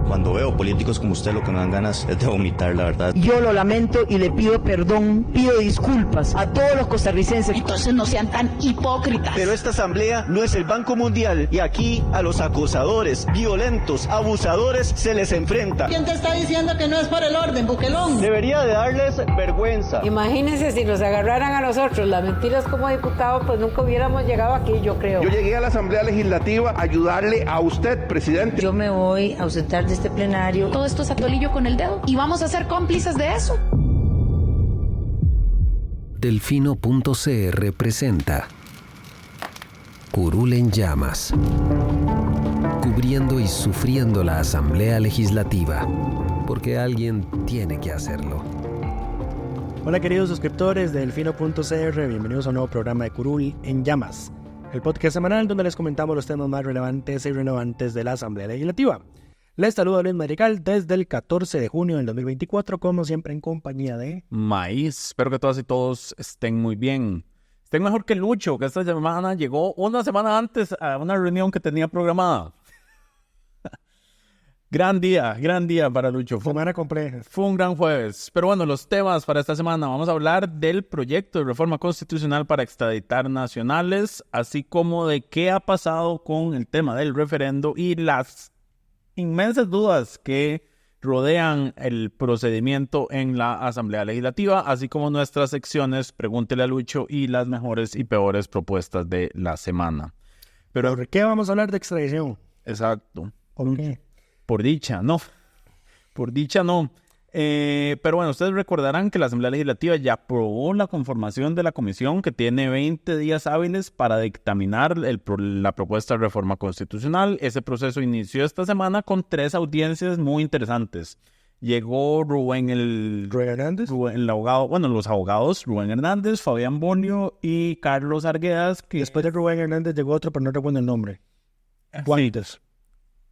Cuando veo políticos como usted, lo que me dan ganas es de vomitar, la verdad. Yo lo lamento y le pido perdón, pido disculpas a todos los costarricenses. Entonces no sean tan hipócritas. Pero esta asamblea no es el Banco Mundial y aquí a los acosadores, violentos, abusadores se les enfrenta. ¿Quién te está diciendo que no es por el orden, Buquelón? Debería de darles vergüenza. Imagínense si nos agarraran a nosotros las mentiras como diputados, pues nunca hubiéramos llegado aquí, yo creo. Yo llegué a la Asamblea Legislativa a ayudarle a usted, presidente. Yo me voy a ausentar de este plenario. Todo esto es atolillo con el dedo y vamos a ser cómplices de eso. Delfino.cr presenta Curul en llamas, cubriendo y sufriendo la Asamblea Legislativa, porque alguien tiene que hacerlo. Hola queridos suscriptores de Delfino.cr, bienvenidos a un nuevo programa de Curul en llamas, el podcast semanal donde les comentamos los temas más relevantes e irrelevantes de la Asamblea Legislativa. Les saluda Luis Madrigal desde el 14 de junio del 2024, como siempre en compañía de Maíz. Espero que todas y todos estén muy bien. Estén mejor que Lucho, que esta semana llegó una semana antes a una reunión que tenía programada. Gran día para Lucho. Semana compleja. Fue un gran jueves. Pero bueno, los temas para esta semana. Vamos a hablar del proyecto de reforma constitucional para extraditar nacionales, así como de qué ha pasado con el tema del referendo y las inmensas dudas que rodean el procedimiento en la Asamblea Legislativa, así como nuestras secciones Pregúntele a Lucho y las mejores y peores propuestas de la semana. Pero ¿por qué vamos a hablar de extradición? Exacto. ¿Por qué? Por dicha, no. Pero bueno, ustedes recordarán que la Asamblea Legislativa ya aprobó la conformación de la comisión que tiene 20 días hábiles para dictaminar la propuesta de reforma constitucional. Ese proceso inició esta semana con 3 audiencias muy interesantes. Llegó Rubén Hernández, los abogados Rubén Hernández, Fabián Bonio y Carlos Arguedas. Después de Rubén Hernández llegó otro, pero no recuerdo el nombre. Juanitas.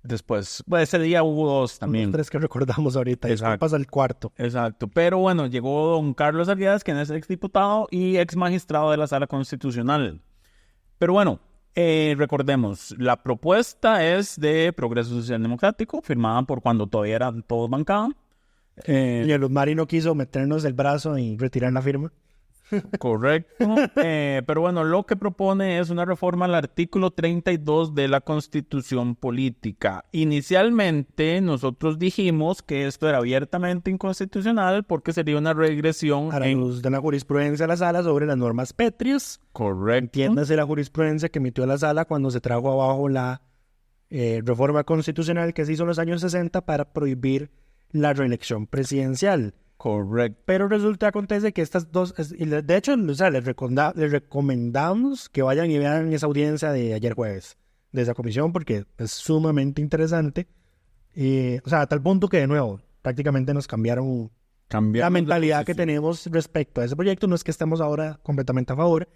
Después, ese día hubo 2 también. Los 3 que recordamos ahorita, después pasa el cuarto. Exacto, pero bueno, llegó don Carlos Arguedas, quien es exdiputado y ex magistrado de la Sala Constitucional. Pero bueno, recordemos, la propuesta es de Progreso Social Democrático, firmada por cuando todavía eran todos bancada. Y el Mari no quiso meternos el brazo y retirar la firma. Correcto, pero bueno, lo que propone es una reforma al artículo 32 de la Constitución Política. Inicialmente nosotros dijimos que esto era abiertamente inconstitucional porque sería una regresión a la luz de la jurisprudencia de la Sala sobre las normas pétreas. Correcto. Entiéndase la jurisprudencia que emitió la Sala cuando se trajo abajo la reforma constitucional que se hizo en los años 60 para prohibir la reelección presidencial. Correcto. Pero acontece que estas dos, de hecho, les recomendamos que vayan y vean esa audiencia de ayer jueves, de esa comisión, porque es sumamente interesante. A tal punto que, de nuevo, prácticamente nos cambiaron la mentalidad que tenemos respecto a ese proyecto. No es que estemos ahora completamente a favor,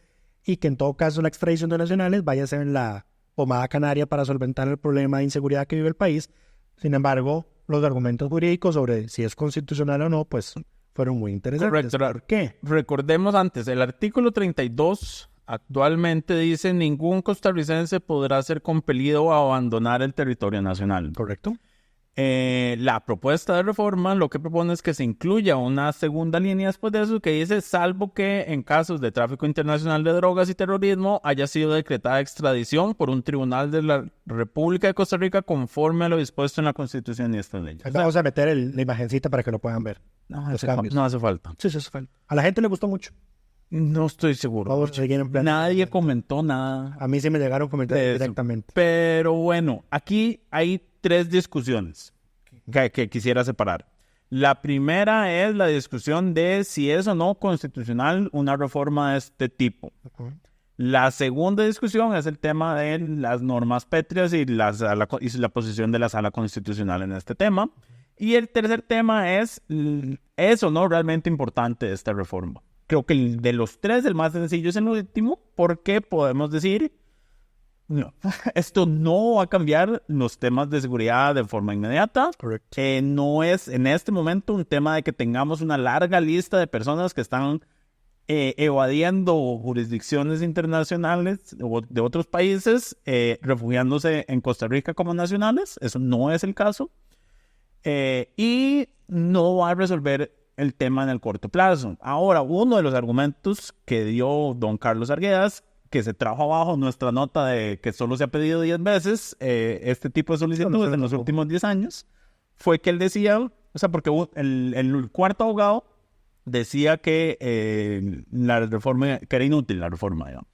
y que en todo caso la extradición de nacionales vaya a ser la pomada canaria para solventar el problema de inseguridad que vive el país. Sin embargo, los argumentos jurídicos sobre si es constitucional o no, pues fueron muy interesantes. Correcto. ¿Por qué? Recordemos antes, el artículo 32 actualmente dice: ningún costarricense podrá ser compelido a abandonar el territorio nacional. Correcto. La propuesta de reforma lo que propone es que se incluya una segunda línea después de eso que dice: salvo que en casos de tráfico internacional de drogas y terrorismo haya sido decretada extradición por un tribunal de la República de Costa Rica conforme a lo dispuesto en la Constitución y estas leyes. Vamos a meter la imagencita para que lo puedan ver. No hace falta. Sí, hace falta. A la gente le gustó mucho. No estoy seguro. Por favor, nadie comentó nada. A mí sí me llegaron comentarios directamente. Pero bueno, aquí hay 3 discusiones que quisiera separar. La primera es la discusión de si es o no constitucional una reforma de este tipo. Uh-huh. La segunda discusión es el tema de las normas pétreas y la posición de la Sala Constitucional en este tema. Y el tercer tema es o no realmente importante esta reforma. Creo que de los 3, el más sencillo es el último, porque podemos decir: no, esto no va a cambiar los temas de seguridad de forma inmediata. Correcto. No es en este momento un tema de que tengamos una larga lista de personas que están evadiendo jurisdicciones internacionales o de otros países, refugiándose en Costa Rica como nacionales. Eso no es el caso. y no va a resolver el tema en el corto plazo. Ahora, uno de los argumentos que dio don Carlos Arguedas, que se trajo abajo nuestra nota de que solo se ha pedido 10 veces este tipo de solicitudes en los últimos 10 años, fue que él decía, o sea, porque el cuarto abogado decía que la reforma, que era inútil la reforma, digamos,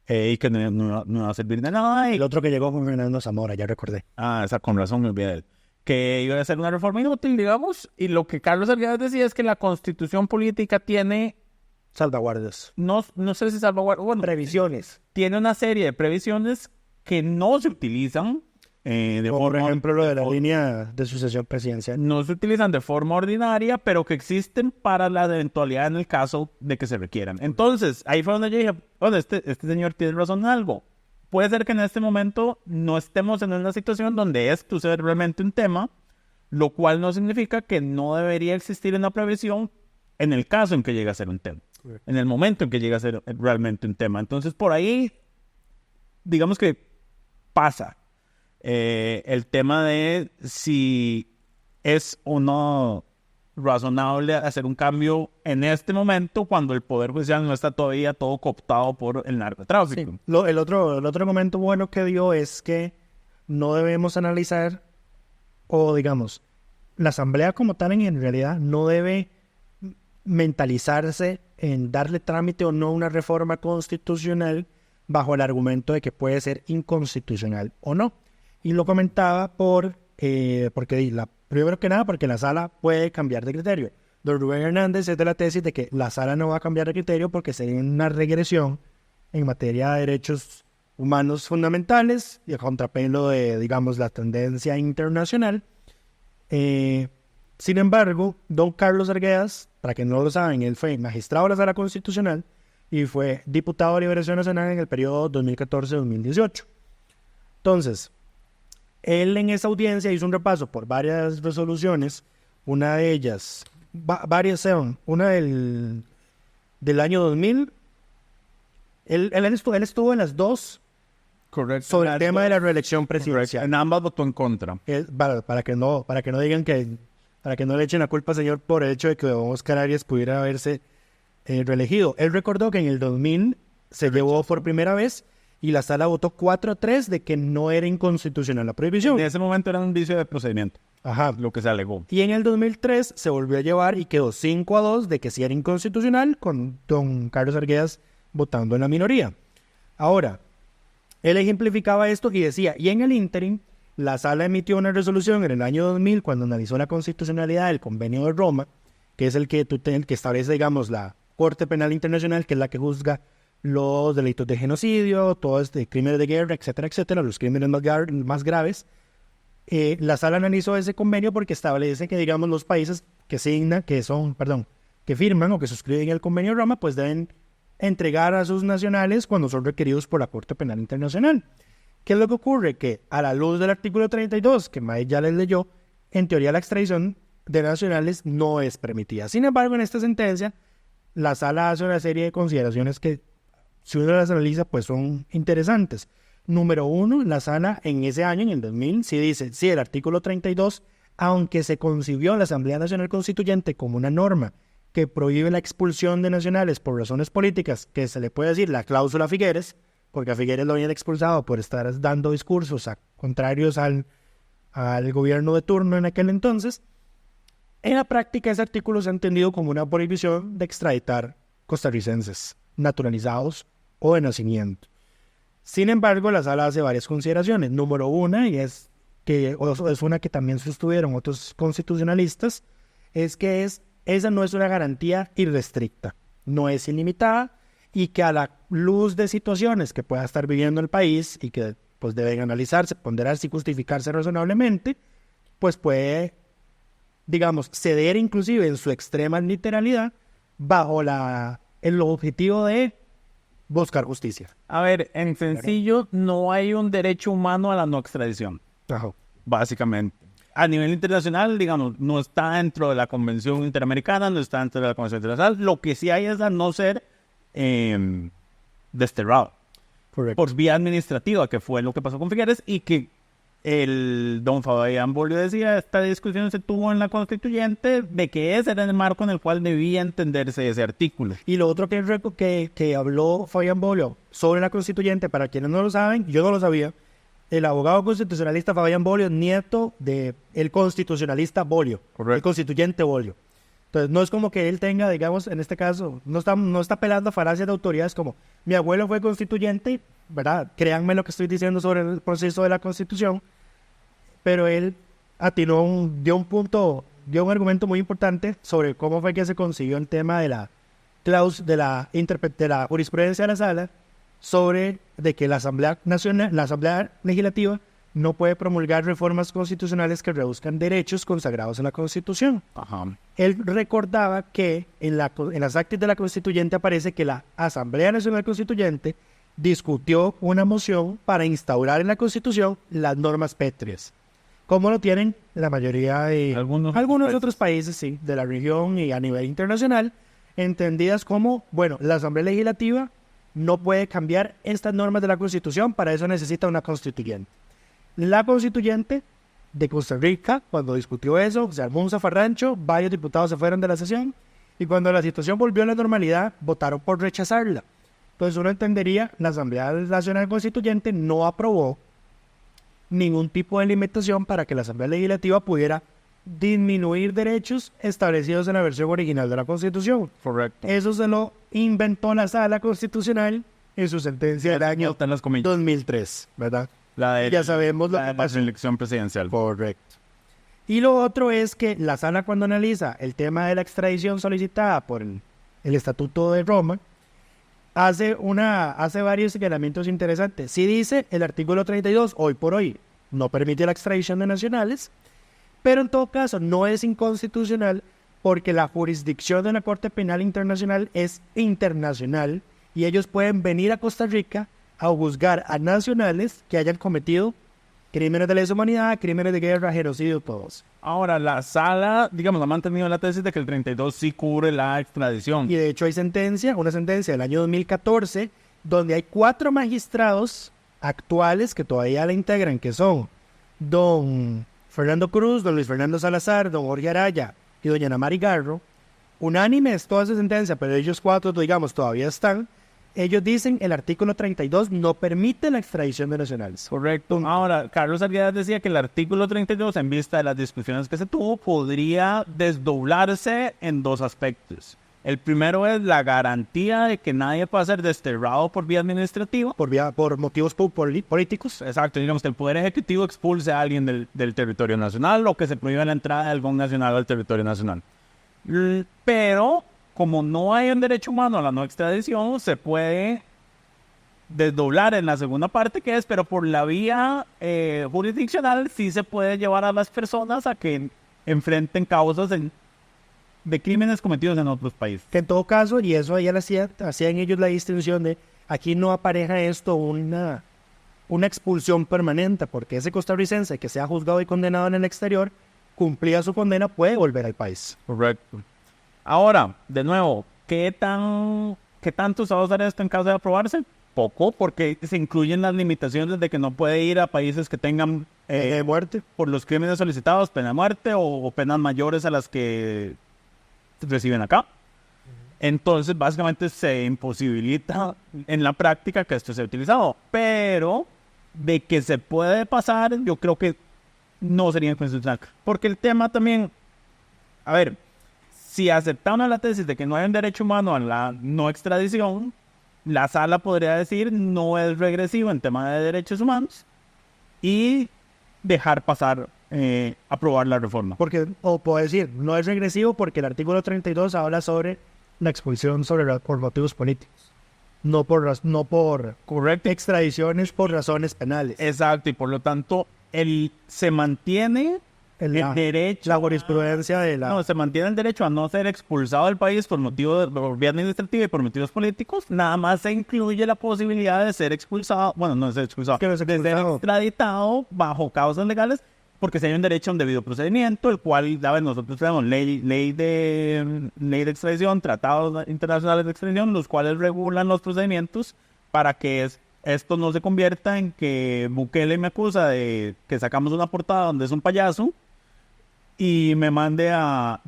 y que no iba a servir de nada. El otro que llegó fue Fernando Zamora, ya recordé. Esa con razón me olvidé de él. Que iba a ser una reforma inútil, digamos, y lo que Carlos Arguedas decía es que la constitución política tiene salvaguardas. No sé si salvaguardas. Bueno, previsiones. Tiene una serie de previsiones que no se utilizan por ejemplo, lo de la línea de sucesión presidencial. No se utilizan de forma ordinaria, pero que existen para la eventualidad en el caso de que se requieran. Entonces, ahí fue donde yo dije, bueno, este señor tiene razón en algo. Puede ser que en este momento no estemos en una situación donde esto sea realmente un tema, lo cual no significa que no debería existir una previsión en el caso en que llegue a ser un tema. En el momento en que llegue a ser realmente un tema. Entonces, por ahí, digamos que pasa el tema de si es o no razonable hacer un cambio en este momento cuando el Poder Judicial no está todavía todo cooptado por el narcotráfico. Sí. El otro argumento bueno que dio es que no debemos analizar, o digamos, la Asamblea como tal en realidad no debe mentalizarse en darle trámite o no a una reforma constitucional bajo el argumento de que puede ser inconstitucional o no. Y lo comentaba porque primero que nada porque la sala puede cambiar de criterio. Don Rubén Hernández es de la tesis de que la sala no va a cambiar de criterio porque sería una regresión en materia de derechos humanos fundamentales y a contrapelo de, digamos, la tendencia internacional. Sin embargo, don Carlos Arguedas, para que no lo saben, él fue magistrado de la Sala Constitucional y fue diputado de Liberación Nacional en el periodo 2014-2018. Entonces, él en esa audiencia hizo un repaso por varias resoluciones, una de ellas, una del año 2000. Él estuvo en las dos. Correcto. Sobre el tema de la reelección presidencial. En ambas votó en contra. Para que no digan para que no le echen la culpa al señor por el hecho de que don Oscar Arias pudiera haberse reelegido. Él recordó que en el 2000 se llevó por primera vez y la sala votó 4-3 de que no era inconstitucional la prohibición. En ese momento era un vicio de procedimiento. Ajá. Lo que se alegó. Y en el 2003 se volvió a llevar y quedó 5-2 de que sí era inconstitucional, con don Carlos Arguedas votando en la minoría. Ahora, él ejemplificaba esto y decía, y en el ínterin, la sala emitió una resolución en el año 2000 cuando analizó la constitucionalidad del Convenio de Roma, que es el que establece, digamos, la Corte Penal Internacional, que es la que juzga los delitos de genocidio, todos crímenes de guerra, etcétera, etcétera, los crímenes más graves. La sala analizó ese convenio porque establece que, digamos, los países que firman o que suscriben el Convenio de Roma, pues deben entregar a sus nacionales cuando son requeridos por la Corte Penal Internacional. ¿Qué es lo que ocurre? Que a la luz del artículo 32, que Mae ya les leyó, en teoría la extradición de nacionales no es permitida. Sin embargo, en esta sentencia, la sala hace una serie de consideraciones que, si uno las analiza, pues son interesantes. Número uno, la sala en ese año, en el 2000, sí dice, sí, el artículo 32, aunque se concibió en la Asamblea Nacional Constituyente como una norma que prohíbe la expulsión de nacionales por razones políticas, que se le puede decir la cláusula Figueres, porque a Figueres lo habían expulsado por estar dando discursos contrarios al gobierno de turno en aquel entonces. En la práctica, ese artículo se ha entendido como una prohibición de extraditar costarricenses naturalizados o de nacimiento. Sin embargo, la sala hace varias consideraciones. Número una, y es una que también sostuvieron otros constitucionalistas, es que esa no es una garantía irrestricta, no es ilimitada, y que a la luz de situaciones que pueda estar viviendo el país y que pues deben analizarse, ponderarse y justificarse razonablemente, pues puede, digamos, ceder inclusive en su extrema literalidad bajo el objetivo de buscar justicia. A ver, en sencillo, no hay un derecho humano a la no extradición. Ajá. Básicamente. A nivel internacional, digamos, no está dentro de la Convención Interamericana, no está dentro de la Convención Internacional. Lo que sí hay es a no ser desterrado. Correcto. Por vía administrativa, que fue lo que pasó con Figueres, y que el don Fabián Bolio decía, esta discusión se tuvo en la constituyente de que ese era el marco en el cual debía entenderse ese artículo. Y lo otro que habló Fabián Bolio sobre la constituyente, para quienes no lo saben, yo no lo sabía, el abogado constitucionalista Fabián Bolio, nieto del constitucionalista Bolio, Correcto. el constituyente Bolio. Entonces, no es como que él tenga, digamos, en este caso, no está apelando a falacias de autoridades como mi abuelo fue constituyente, ¿verdad? Créanme lo que estoy diciendo sobre el proceso de la Constitución, pero él dio un argumento muy importante sobre cómo fue que se consiguió el tema de la jurisprudencia de la Sala sobre de que la Asamblea Legislativa no puede promulgar reformas constitucionales que reduzcan derechos consagrados en la Constitución. Ajá. Él recordaba que en las actas de la Constituyente aparece que la Asamblea Nacional Constituyente discutió una moción para instaurar en la Constitución las normas pétreas, como lo tienen la mayoría de algunos otros países, sí, de la región y a nivel internacional, entendidas como, bueno, la Asamblea Legislativa no puede cambiar estas normas de la Constitución, para eso necesita una constituyente. La constituyente de Costa Rica, cuando discutió eso, se armó un zafarrancho, varios diputados se fueron de la sesión, y cuando la situación volvió a la normalidad, votaron por rechazarla. Entonces uno entendería, la Asamblea Nacional Constituyente no aprobó ningún tipo de limitación para que la Asamblea Legislativa pudiera disminuir derechos establecidos en la versión original de la Constitución. Correcto. Eso se lo inventó la Sala Constitucional en su sentencia del año 2003, ¿verdad? Ya sabemos lo que pasó. La elección presidencial. Correcto. Y lo otro es que la Sala, cuando analiza el tema de la extradición solicitada por el Estatuto de Roma, hace varios señalamientos interesantes. Sí dice el artículo 32, hoy por hoy, no permite la extradición de nacionales, pero en todo caso no es inconstitucional porque la jurisdicción de la Corte Penal Internacional es internacional y ellos pueden venir a Costa Rica a juzgar a nacionales que hayan cometido crímenes de lesa humanidad, crímenes de guerra, genocidio, todos. Ahora, la Sala, digamos, ha mantenido la tesis de que el 32 sí cubre la extradición. Y de hecho hay una sentencia del año 2014, donde hay 4 magistrados actuales que todavía la integran, que son don Fernando Cruz, don Luis Fernando Salazar, don Jorge Araya y doña Ana Mari Garro. Unánime es toda esa sentencia, pero ellos 4, digamos, todavía están. Ellos dicen el artículo 32 no permite la extradición de nacionales. Correcto. Ahora, Carlos Arguedas decía que el artículo 32, en vista de las discusiones que se tuvo, podría desdoblarse en 2 aspectos. El primero es la garantía de que nadie pueda ser desterrado por vía administrativa. Por motivos políticos. Exacto. Digamos que el Poder Ejecutivo expulse a alguien del territorio nacional o que se prohíba la entrada de algún nacional al territorio nacional. Pero como no hay un derecho humano a la no extradición, se puede desdoblar en la segunda parte, que es, pero por la vía jurisdiccional sí se puede llevar a las personas a que enfrenten causas de crímenes cometidos en otros países. Que en todo caso, y eso ya hacían ellos la distinción de, aquí no apareja esto una expulsión permanente, porque ese costarricense que sea juzgado y condenado en el exterior, cumplida su condena, puede volver al país. Correcto. Ahora, de nuevo, ¿qué tanto se va a usar esto en caso de aprobarse? Poco, porque se incluyen las limitaciones de que no puede ir a países que tengan de muerte por los crímenes solicitados, pena de muerte o penas mayores a las que reciben acá. Entonces, básicamente se imposibilita en la práctica que esto sea utilizado. Pero de que se puede pasar, yo creo que no sería inconstitucional. Porque el tema también, a ver, si aceptamos la tesis de que no hay un derecho humano a la no extradición, la Sala podría decir no es regresivo en tema de derechos humanos y dejar pasar, aprobar la reforma. O puedo decir, no es regresivo porque el artículo 32 habla sobre la expulsión por motivos políticos, no por correcto, extradiciones por razones penales. Exacto, y por lo tanto se mantiene el derecho, la jurisprudencia de la... No, se mantiene el derecho a no ser expulsado del país por vía administrativa y por motivos políticos. Nada más se incluye la posibilidad de ser expulsado, de ser extraditado bajo causas legales, porque si hay un derecho a un debido procedimiento, el cual, nosotros tenemos ley de extradición, tratados internacionales de extradición, los cuales regulan los procedimientos para que esto no se convierta en que Bukele me acusa de que sacamos una portada donde es un payaso y me mande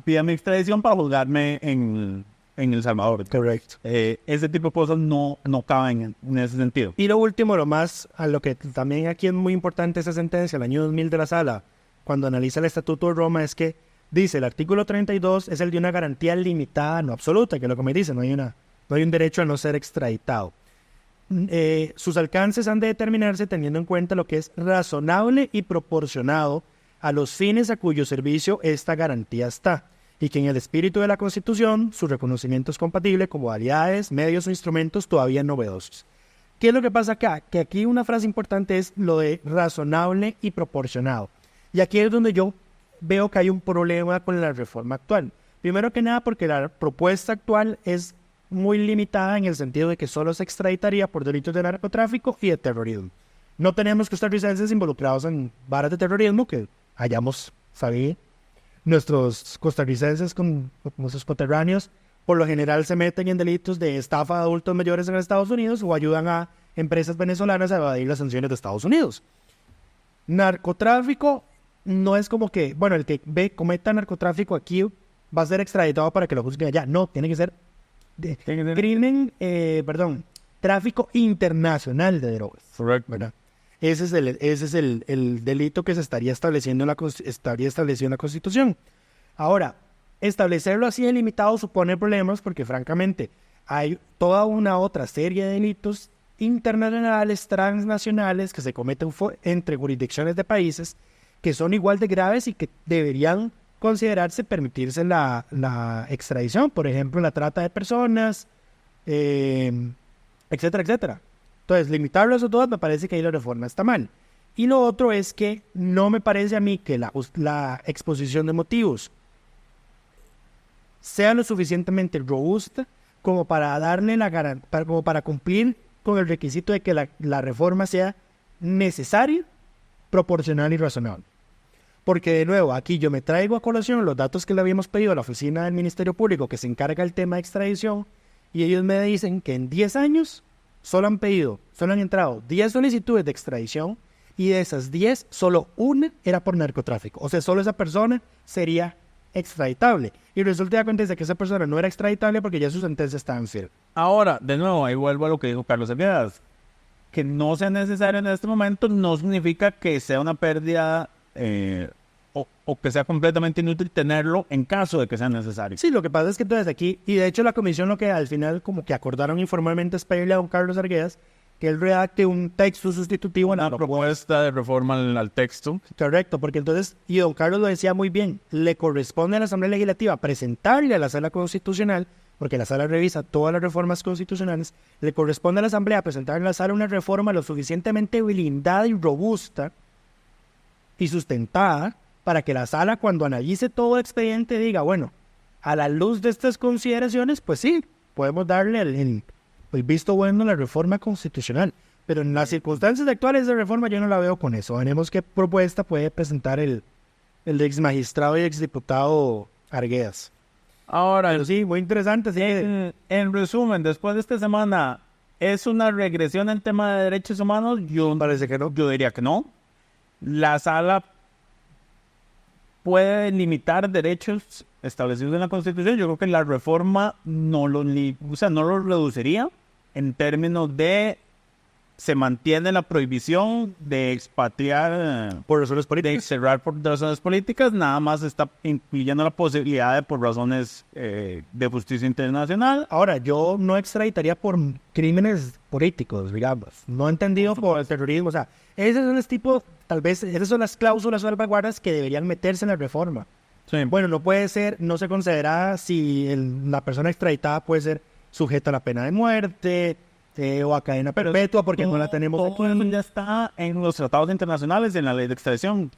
pida mi extradición para juzgarme en El Salvador. Correcto. Ese tipo de cosas no caben en ese sentido. Y lo último, a lo que también aquí es muy importante esa sentencia, el año 2000 de la Sala, cuando analiza el Estatuto de Roma, es que dice, el artículo 32 es el de una garantía limitada, no absoluta, que es lo que me dice, no hay un derecho a no ser extraditado. Sus alcances han de determinarse teniendo en cuenta lo que es razonable y proporcionado a los fines a cuyo servicio esta garantía está, y que en el espíritu de la Constitución su reconocimiento es compatible con modalidades, medios o instrumentos todavía novedosos. ¿Qué es lo que pasa acá? Que aquí una frase importante es lo de razonable y proporcionado. Y aquí es donde yo veo que hay un problema con la reforma actual. Primero que nada porque la propuesta actual es muy limitada en el sentido de que solo se extraditaría por delitos de narcotráfico y de terrorismo. No tenemos costarricenses involucrados en varas de terrorismo que hayamos sabido. Nuestros costarricenses con nuestros coterráneos por lo general se meten en delitos de estafa de adultos mayores en Estados Unidos o ayudan a empresas venezolanas a evadir las sanciones de Estados Unidos. Narcotráfico no es como que, bueno, el que cometa narcotráfico aquí va a ser extraditado para que lo juzguen allá. No, tiene que ser tráfico internacional de drogas. Correcto. ¿Verdad? Ese es el delito que se estaría estableciendo en la Constitución. Ahora, establecerlo así delimitado supone problemas porque, francamente, hay toda una otra serie de delitos internacionales, transnacionales, que se cometen entre jurisdicciones de países que son igual de graves y que deberían considerarse permitirse la extradición. Por ejemplo, la trata de personas, etcétera, etcétera. Entonces, limitarlo a esos dos me parece que ahí la reforma está mal. Y lo otro es que no me parece a mí que la exposición de motivos sea lo suficientemente robusta como para darle como para cumplir con el requisito de que la reforma sea necesaria, proporcional y razonable. Porque, de nuevo, aquí yo me traigo a colación los datos que le habíamos pedido a la oficina del Ministerio Público que se encarga del tema de extradición, y ellos me dicen que en 10 años solo han entrado 10 solicitudes de extradición, y de esas 10, solo una era por narcotráfico. O sea, solo esa persona sería extraditable. Y resulta de que esa persona no era extraditable porque ya su sentencia estaba en firme. Ahora, de nuevo, ahí vuelvo a lo que dijo Carlos Eviadas. Que no sea necesario en este momento no significa que sea una pérdida o que sea completamente inútil tenerlo en caso de que sea necesario. Sí, lo que pasa es que entonces aquí, y de hecho la comisión lo que al final como que acordaron informalmente es pedirle a don Carlos Arguedas que él redacte un texto sustitutivo en una propuesta de reforma al texto. Correcto, porque entonces, y don Carlos lo decía muy bien, le corresponde a la Asamblea Legislativa presentarle a la Sala Constitucional, porque la Sala revisa todas las reformas constitucionales, le corresponde a la Asamblea presentarle a la Sala una reforma lo suficientemente blindada y robusta y sustentada para que la Sala, cuando analice todo el expediente, diga, bueno, a la luz de estas consideraciones, pues sí, podemos darle el visto bueno a la reforma constitucional. Pero en las circunstancias actuales de reforma yo no la veo con eso. Veremos qué propuesta puede presentar el ex magistrado y ex diputado Arguedas. Ahora, pero sí, muy interesante. Sí. En resumen, después de esta semana, ¿es una regresión en tema de derechos humanos? Parece que no. Yo diría que no. La Sala puede limitar derechos establecidos en la Constitución. Yo creo que la reforma no lo reduciría en términos de se mantiene la prohibición de expatriar por razones políticas, de exterrar por razones políticas, nada más está incluyendo la posibilidad de por razones de justicia internacional. Ahora, yo no extraditaría por crímenes políticos, digamos, no entendido por el terrorismo. O sea, esos son los tipos, tal vez, esas son las cláusulas o salvaguardas que deberían meterse en la reforma. Sí. Bueno, no puede ser, no se considera si la persona extraditada puede ser sujeta a la pena de muerte o a cadena perpetua, porque no la tenemos aquí. Todo eso ya está en los tratados internacionales, en la ley de extradición.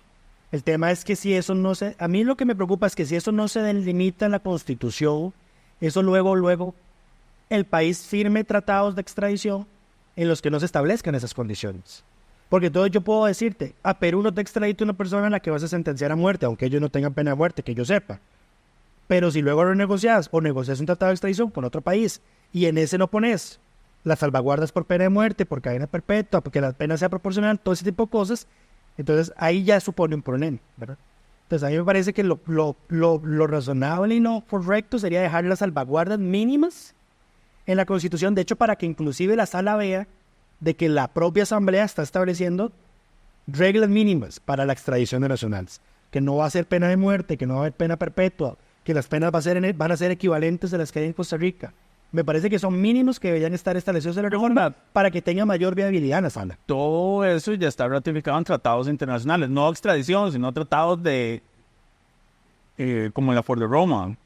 El tema es que si eso no se... A mí lo que me preocupa es que si eso no se delimita en la Constitución, eso luego el país firme tratados de extradición en los que no se establezcan esas condiciones. Porque entonces yo puedo decirte, a Perú no te extradita una persona a la que vas a sentenciar a muerte, aunque ellos no tengan pena de muerte, que yo sepa. Pero si luego renegocias o negocias un tratado de extradición con otro país y en ese no pones las salvaguardas por pena de muerte, por cadena perpetua, porque la pena sea proporcional, todo ese tipo de cosas. Entonces ahí ya supone un problema, ¿verdad? Entonces a mí me parece que lo razonable y lo correcto sería dejar las salvaguardas mínimas en la Constitución, de hecho para que inclusive la sala vea de que la propia Asamblea está estableciendo reglas mínimas para la extradición de nacionales, que no va a ser pena de muerte, que no va a haber pena perpetua, que las penas van a ser equivalentes a las que hay en Costa Rica. Me parece que son mínimos que deberían estar establecidos en la reforma para que tenga mayor viabilidad en la sala. Todo eso ya está ratificado en tratados internacionales, no extradición, sino tratados de como la Ford de Roma.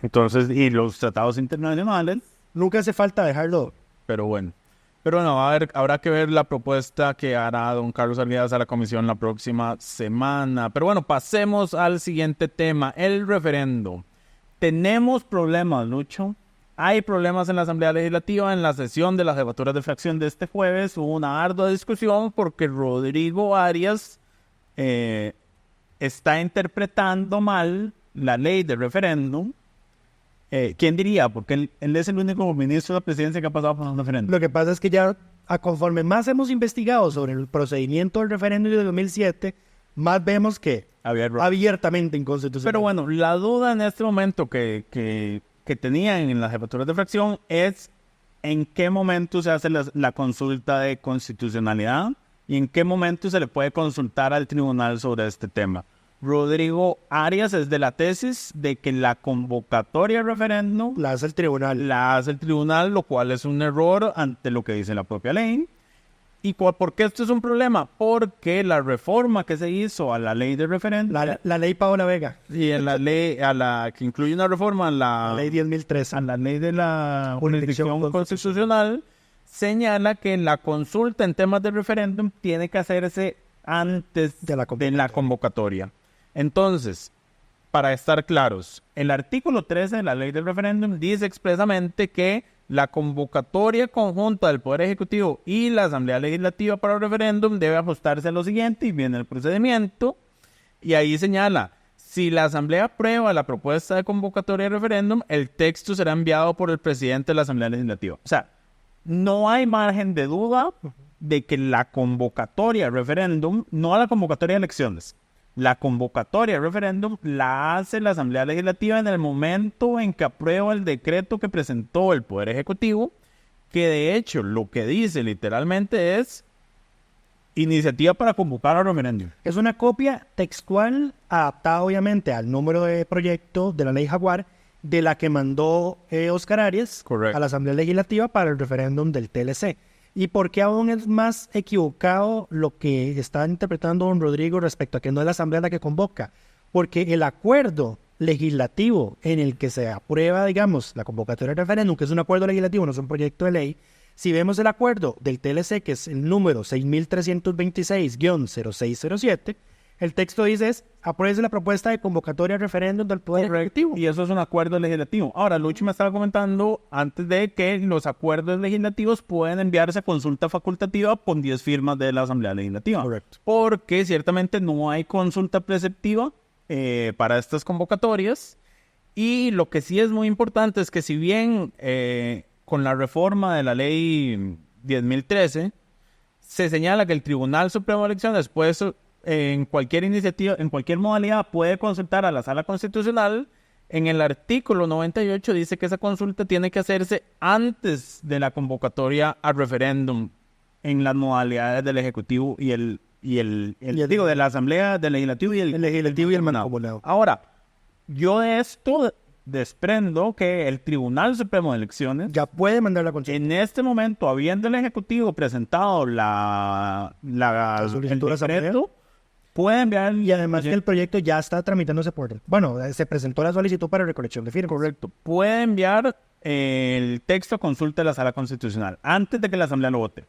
Entonces, y los tratados internacionales. Nunca hace falta dejarlo. Pero bueno, habrá que ver la propuesta que hará don Carlos Arguedas a la comisión la próxima semana. Pero bueno, pasemos al siguiente tema, el referendo. Tenemos problemas, Lucho. Hay problemas en la Asamblea Legislativa. En la sesión de las jefaturas de fracción de este jueves hubo una ardua discusión porque Rodrigo Arias está interpretando mal la ley de referéndum. ¿Quién diría? Porque él es el único ministro de la presidencia que ha pasado por un referéndum. Lo que pasa es que ya, conforme más hemos investigado sobre el procedimiento del referéndum de 2007, más vemos que abiertamente inconstitucional. Pero bueno, la duda en este momento que tenían en las jefaturas de fracción es en qué momento se hace la consulta de constitucionalidad y en qué momento se le puede consultar al tribunal sobre este tema. Rodrigo Arias es de la tesis de que la convocatoria al referéndum la hace el tribunal, lo cual es un error ante lo que dice la propia ley. ¿Y por qué esto es un problema? Porque la reforma que se hizo a la ley de referéndum, la ley Paola Vega, y en la ley que incluye una reforma en la ley 10.003, a la ley de la jurisdicción constitucional, señala que la consulta en temas de referéndum tiene que hacerse antes de la convocatoria. Entonces, para estar claros, el artículo 13 de la ley del referéndum dice expresamente que la convocatoria conjunta del Poder Ejecutivo y la Asamblea Legislativa para el referéndum debe ajustarse a lo siguiente, y viene el procedimiento, y ahí señala, si la Asamblea aprueba la propuesta de convocatoria de referéndum, el texto será enviado por el presidente de la Asamblea Legislativa. O sea, no hay margen de duda de que la convocatoria de referéndum, no a la convocatoria de elecciones, la convocatoria de referéndum la hace la Asamblea Legislativa en el momento en que aprueba el decreto que presentó el Poder Ejecutivo, que de hecho lo que dice literalmente es iniciativa para convocar al referéndum. Es una copia textual adaptada obviamente al número de proyecto de la ley Jaguar de la que mandó Oscar Arias a la Asamblea Legislativa para el referéndum del TLC. ¿Y por qué aún es más equivocado lo que está interpretando don Rodrigo respecto a que no es la Asamblea la que convoca? Porque el acuerdo legislativo en el que se aprueba, digamos, la convocatoria de referéndum, que es un acuerdo legislativo, no es un proyecto de ley, si vemos el acuerdo del TLC, que es el número 6326-0607, el texto dice apruebe la propuesta de convocatoria de referéndum del Poder Ejecutivo. Y eso es un acuerdo legislativo. Ahora, Luchi me estaba comentando antes de que los acuerdos legislativos pueden enviarse a consulta facultativa con 10 firmas de la Asamblea Legislativa. Correcto. Porque ciertamente no hay consulta preceptiva para estas convocatorias. Y lo que sí es muy importante es que si bien con la reforma de la ley 10.013 se señala que el Tribunal Supremo de Elecciones puede en cualquier iniciativa, en cualquier modalidad puede consultar a la Sala Constitucional, en el artículo 98 dice que esa consulta tiene que hacerse antes de la convocatoria al referéndum en las modalidades del Ejecutivo y de la Asamblea, del Legislativo y el Legislativo y el mancomunado. Ahora, yo de esto desprendo que el Tribunal Supremo de Elecciones ya puede mandar la consulta. En este momento, habiendo el Ejecutivo presentado el decreto, puede enviar... Y además que el proyecto ya está tramitándose se presentó la solicitud para recolección de firmas. Correcto. Puede enviar el texto a consulta de la Sala Constitucional antes de que la Asamblea lo vote.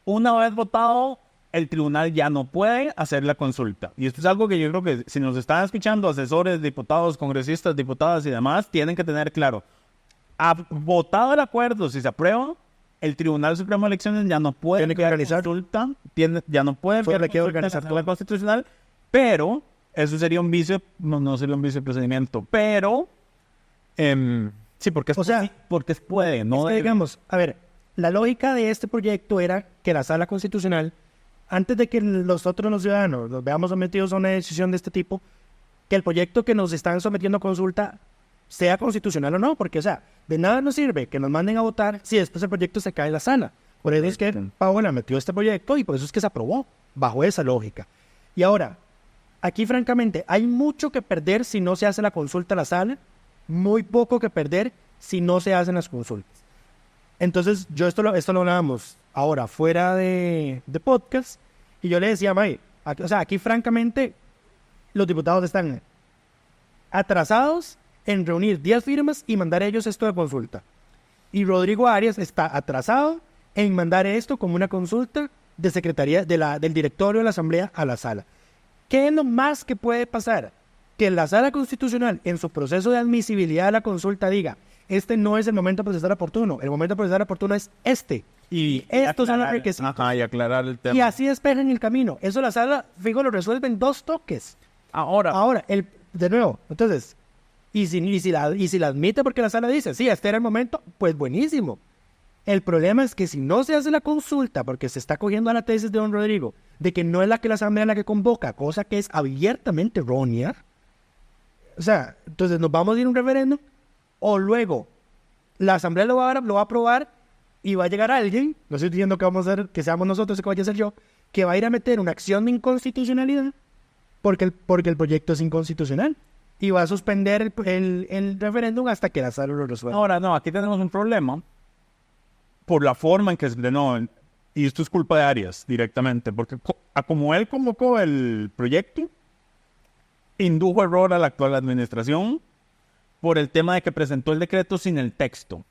Una vez votado, el tribunal ya no puede hacer la consulta. Y esto es algo que yo creo que si nos están escuchando asesores, diputados, congresistas, diputadas y demás, tienen que tener claro. Votado el acuerdo, si se aprueba, el Tribunal Supremo de Elecciones ya no puede realizar consulta, ya no puede organizar la constitucional, pero eso sería un vicio, no sería un vicio de procedimiento, pero Sí, porque es, O sea, porque puede, no es que debe. digamos, a ver, la lógica de este proyecto era que la Sala Constitucional, antes de que nosotros los ciudadanos nos veamos sometidos a una decisión de este tipo, que el proyecto que nos están sometiendo a consulta sea constitucional o no, porque, o sea, de nada nos sirve que nos manden a votar si después el proyecto se cae en la sala. Por eso es que Paola metió este proyecto y por eso es que se aprobó, bajo esa lógica. Y ahora, aquí francamente, hay mucho que perder si no se hace la consulta a la sala, muy poco que perder si no se hacen las consultas. Entonces, esto lo hablábamos ahora fuera de podcast, y yo le decía a May, aquí francamente los diputados están atrasados en reunir 10 firmas y mandar ellos esto de consulta. Y Rodrigo Arias está atrasado en mandar esto como una consulta de secretaría del directorio de la Asamblea a la sala. ¿Qué es lo más que puede pasar? Que la Sala Constitucional, en su proceso de admisibilidad de la consulta, diga: este no es el momento procesal oportuno, el momento procesal oportuno es este. Y estos son los requisitos. Ajá, y aclarar el tema. Y así despejan el camino. Eso la sala, fijo, lo resuelve en 2 toques. Ahora, De nuevo, entonces, y si la admite porque la sala dice, sí, este era el momento, pues buenísimo. El problema es que si no se hace la consulta, porque se está cogiendo a la tesis de don Rodrigo, de que no es la que la Asamblea la que convoca, cosa que es abiertamente errónea, o sea, entonces nos vamos a ir a un referéndum, o luego la Asamblea lo va a aprobar y va a llegar alguien, no estoy diciendo que vamos a hacer, que seamos nosotros, que vaya a ser yo, que va a ir a meter una acción de inconstitucionalidad porque el proyecto es inconstitucional y va a suspender el referéndum hasta que la sala lo resuelva. Ahora, no, aquí tenemos un problema por la forma en que se ordenó, y esto es culpa de Arias directamente, porque como él convocó el proyecto, indujo error a la actual administración por el tema de que presentó el decreto sin el texto.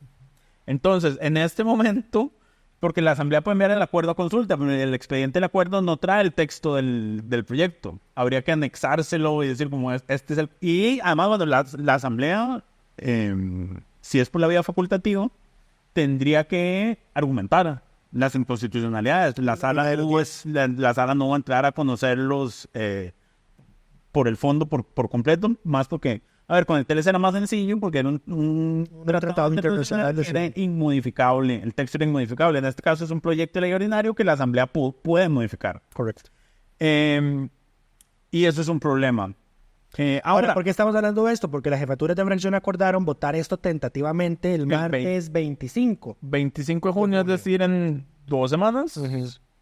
Entonces, en este momento, porque la Asamblea puede enviar el acuerdo a consulta, pero el expediente del acuerdo no trae el texto del proyecto. Habría que anexárselo y decir como este es el... Y además, cuando la Asamblea, si es por la vía facultativa, tendría que argumentar las inconstitucionalidades. La sala no va a entrar a conocerlos por el fondo, por completo, más porque... A ver, con el TLC era más sencillo porque era un tratado internacional. Era inmodificable, el texto era inmodificable. En este caso es un proyecto de ley ordinario que la Asamblea puede modificar. Correcto. Y eso es un problema. Ahora, ¿por qué estamos hablando de esto? Porque las jefaturas de fracción acordaron votar esto tentativamente el martes 25. 25 de junio, es decir, en 2 semanas.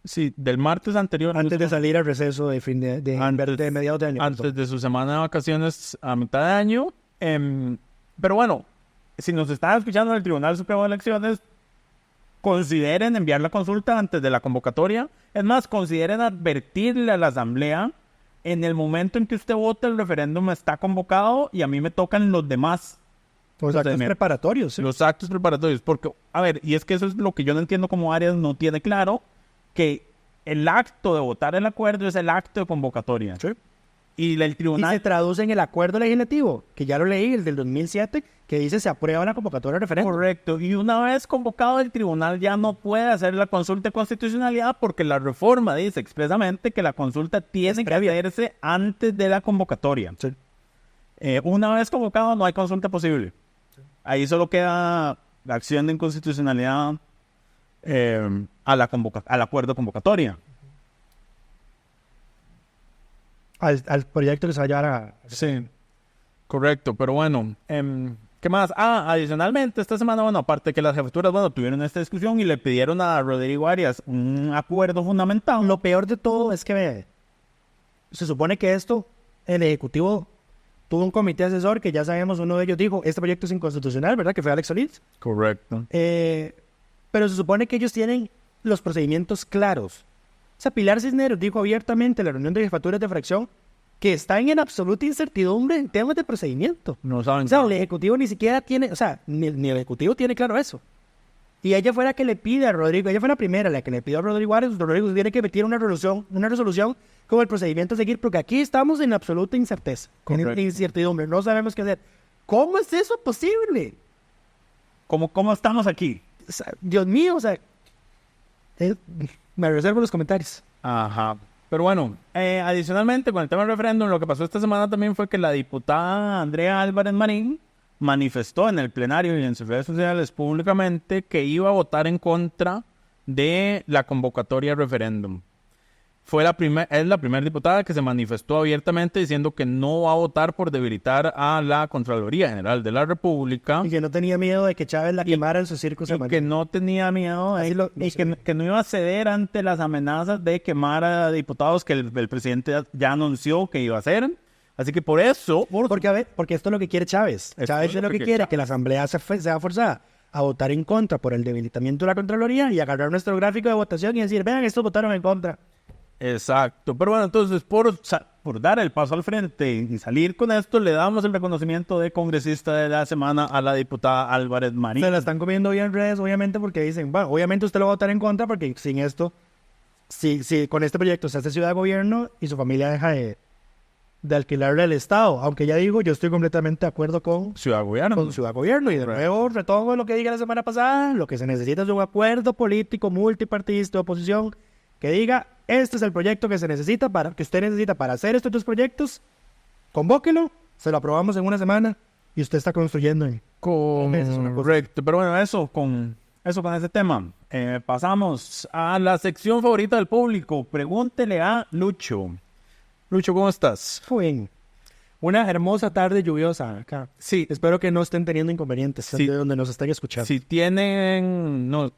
Sí, del martes anterior. Antes de salir al receso de mediados de año. Antes de su semana de vacaciones a mitad de año. Pero bueno, si nos están escuchando en el Tribunal Supremo de Elecciones, consideren enviar la consulta antes de la convocatoria. Es más, consideren advertirle a la Asamblea en el momento en que usted vote el referéndum está convocado y a mí me tocan los demás. Los actos preparatorios. ¿Sí? Los actos preparatorios. Porque, a ver, y es que eso es lo que yo no entiendo como Arias no tiene claro, que el acto de votar el acuerdo es el acto de convocatoria. Sí. Y el tribunal... Y se traduce en el acuerdo legislativo, que ya lo leí, el del 2007, que dice se aprueba la convocatoria de referéndum. Correcto. Y una vez convocado el tribunal ya no puede hacer la consulta de constitucionalidad porque la reforma dice expresamente que la consulta tiene que hacerse antes de la convocatoria. Sí. Una vez convocado no hay consulta posible. Sí. Ahí solo queda la acción de inconstitucionalidad al acuerdo de convocatoria. Al proyecto que se va a llevar a... Sí, correcto. Pero bueno, ¿qué más? Adicionalmente, esta semana, bueno, aparte que las jefaturas, tuvieron esta discusión y le pidieron a Rodrigo Arias un acuerdo fundamental. Lo peor de todo es que se supone que el Ejecutivo tuvo un comité asesor que ya sabemos, uno de ellos dijo, este proyecto es inconstitucional, ¿verdad? Que fue Alex Solís. Correcto. Pero se supone que ellos tienen los procedimientos claros. O sea, Pilar Cisneros dijo abiertamente en la reunión de jefaturas de fracción que están en absoluta incertidumbre en temas de procedimiento. No saben. O sea, el Ejecutivo ni siquiera tiene, o sea, ni el Ejecutivo tiene claro eso. Y ella fue la que le pide a Rodrigo, ella fue la primera, la que le pidió a Rodrigo Arias, Rodrigo tiene que emitir una resolución con el procedimiento a seguir, porque aquí estamos en absoluta incerteza, en incertidumbre, no sabemos qué hacer. ¿Cómo es eso posible? ¿Cómo estamos aquí? O sea, Dios mío, o sea, me reservo los comentarios. Ajá. Pero bueno, adicionalmente con el tema del referéndum, lo que pasó esta semana también fue que la diputada Andrea Álvarez Marín manifestó en el plenario y en sus redes sociales públicamente que iba a votar en contra de la convocatoria de referéndum. Es la primera diputada que se manifestó abiertamente diciendo que no va a votar por debilitar a la Contraloría General de la República. Y que no tenía miedo de que Chávez la quemara en su circo semanal. Que no tenía miedo que no iba a ceder ante las amenazas de quemar a diputados que el presidente ya anunció que iba a hacer. Así que por eso... Porque esto es lo que quiere Chávez. Chávez es lo que quiere, que la Asamblea sea forzada a votar en contra por el debilitamiento de la Contraloría y agarrar nuestro gráfico de votación y decir, vean, estos votaron en contra. Exacto, pero bueno, entonces por dar el paso al frente y salir con esto, le damos el reconocimiento de congresista de la semana a la diputada Álvarez Marín. Se la están comiendo bien en redes, obviamente, porque dicen, bueno, obviamente usted lo va a votar en contra porque sin esto, si con este proyecto se hace ciudad de gobierno y su familia deja de alquilarle al Estado, aunque ya digo, yo estoy completamente de acuerdo con Ciudad Gobierno. Con Ciudad Gobierno, y de nuevo retomo lo que dije la semana pasada, lo que se necesita es un acuerdo político multipartidista de oposición que diga, este es el proyecto que usted necesita para hacer estos dos proyectos, convóquelo, se lo aprobamos en una semana y usted está construyendo correcto, pero bueno, eso con ese tema. Pasamos a la sección favorita del público. Pregúntele a Lucho. Lucho, ¿cómo estás? Bien. Una hermosa tarde lluviosa acá. Sí. Espero que no estén teniendo inconvenientes de donde nos estén escuchando. Si tienen, no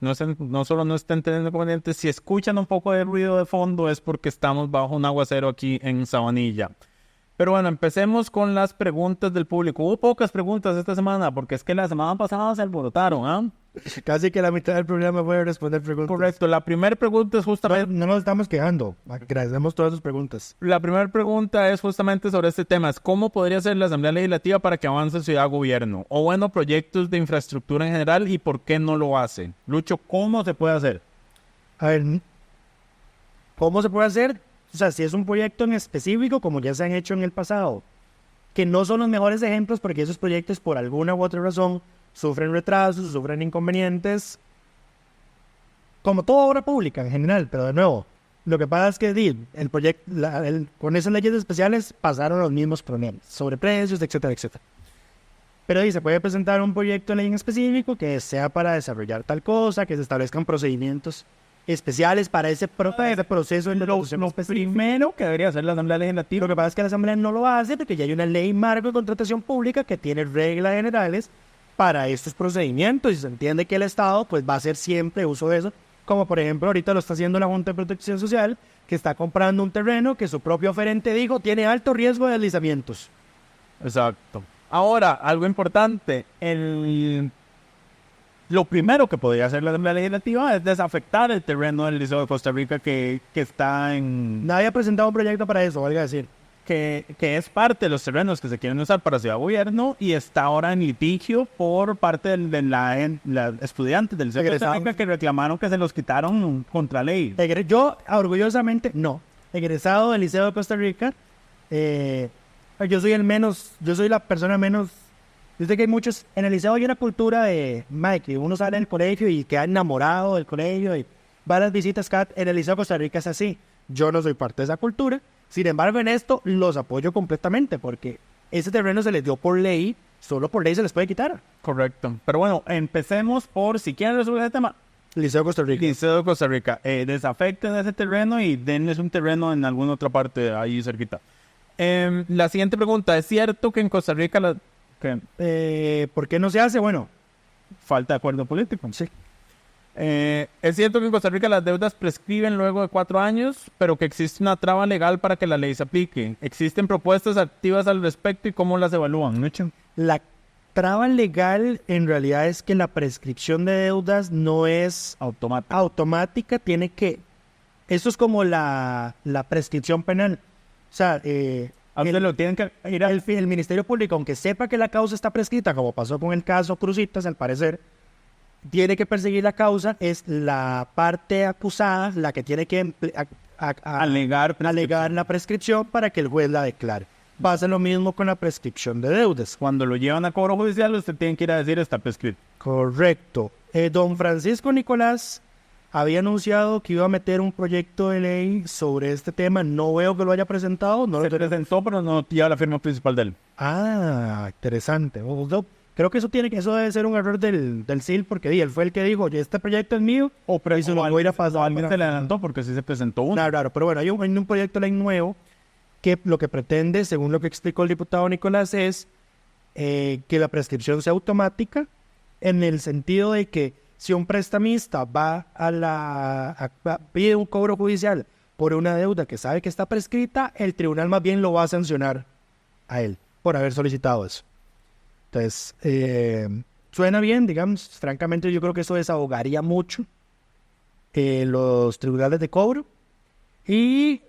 solo no estén teniendo inconvenientes, si escuchan un poco de ruido de fondo es porque estamos bajo un aguacero aquí en Sabanilla. Pero bueno, empecemos con las preguntas del público. Hubo pocas preguntas esta semana porque es que la semana pasada se alborotaron, ¿ah? Casi que la mitad del programa fue responder preguntas. Correcto, la primera pregunta es justamente... No nos estamos quejando, agradecemos todas sus preguntas. La primera pregunta es justamente sobre este tema, es ¿cómo podría ser la Asamblea Legislativa para que avance Ciudad Gobierno? O bueno, proyectos de infraestructura en general y por qué no lo hace. Lucho, ¿cómo se puede hacer? A ver, ¿cómo se puede hacer? O sea, si es un proyecto en específico, como ya se han hecho en el pasado, que no son los mejores ejemplos porque esos proyectos por alguna u otra razón sufren retrasos, sufren inconvenientes, como toda obra pública en general, pero de nuevo, lo que pasa es que el proyecto, con esas leyes especiales pasaron los mismos problemas, sobreprecios, etcétera, etcétera. Pero se puede presentar un proyecto de ley en específico que sea para desarrollar tal cosa, que se establezcan procedimientos especiales para ese proceso de negociación. Lo primero que debería hacer la Asamblea Legislativa. Lo que pasa es que la Asamblea no lo hace porque ya hay una ley marco de contratación pública que tiene reglas generales para estos procedimientos y se entiende que el Estado pues va a hacer siempre uso de eso, como por ejemplo ahorita lo está haciendo la Junta de Protección Social, que está comprando un terreno que su propio oferente dijo tiene alto riesgo de deslizamientos. Exacto. Ahora, algo importante, lo primero que podría hacer la Asamblea Legislativa es desafectar el terreno del Liceo de Costa Rica que está en... Nadie ha presentado un proyecto para eso, valga decir. Que es parte de los terrenos que se quieren usar para Ciudad Gobierno y está ahora en litigio por parte de la estudiantes del Liceo de Costa Rica que reclamaron que se los quitaron contra ley. Yo, orgullosamente, no. Egresado del Liceo de Costa Rica, yo soy la persona menos... Yo sé que hay muchos, en el liceo hay una cultura de, que uno sale del colegio y queda enamorado del colegio y va a las visitas, en el Liceo de Costa Rica es así. Yo no soy parte de esa cultura, sin embargo en esto los apoyo completamente porque ese terreno se les dio por ley, solo por ley se les puede quitar. Correcto, pero bueno, empecemos por, si quieren resolver ese tema, Liceo de Costa Rica. Liceo de Costa Rica, desafecten ese terreno y denles un terreno en alguna otra parte ahí cerquita. La siguiente pregunta, ¿es cierto que en Costa Rica ¿por qué no se hace? Bueno, falta de acuerdo político. Sí. Es cierto que en Costa Rica las deudas prescriben luego de 4 años, pero que existe una traba legal para que la ley se aplique. ¿Existen propuestas activas al respecto y cómo las evalúan? ¿Mucho? La traba legal en realidad es que la prescripción de deudas no es automática. Tiene que... Eso es como la prescripción penal. O sea... lo tienen que ir el Ministerio Público, aunque sepa que la causa está prescrita, como pasó con el caso Cruzitas, al parecer, tiene que perseguir la causa, es la parte acusada la que tiene que alegar la prescripción para que el juez la declare. Pasa lo mismo con la prescripción de deudas. Cuando lo llevan a cobro judicial, usted tiene que ir a decir está prescrito. Correcto. Don Francisco Nicolás había anunciado que iba a meter un proyecto de ley sobre este tema. No veo que lo haya presentado. Se presentó, pero no lleva la firma principal de él. Ah, interesante. Creo que eso debe ser un error del SIL, porque él fue el que dijo, oye, este proyecto es mío, y se lo voy a ir a pasar. Alguien se le adelantó porque sí se presentó uno. Claro, pero bueno, hay un proyecto de ley nuevo que lo que pretende, según lo que explicó el diputado Nicolás, es que la prescripción sea automática, en el sentido de que si un prestamista va pide un cobro judicial por una deuda que sabe que está prescrita, el tribunal más bien lo va a sancionar a él por haber solicitado eso. Entonces, suena bien, digamos. Francamente, yo creo que eso desahogaría mucho los tribunales de cobro y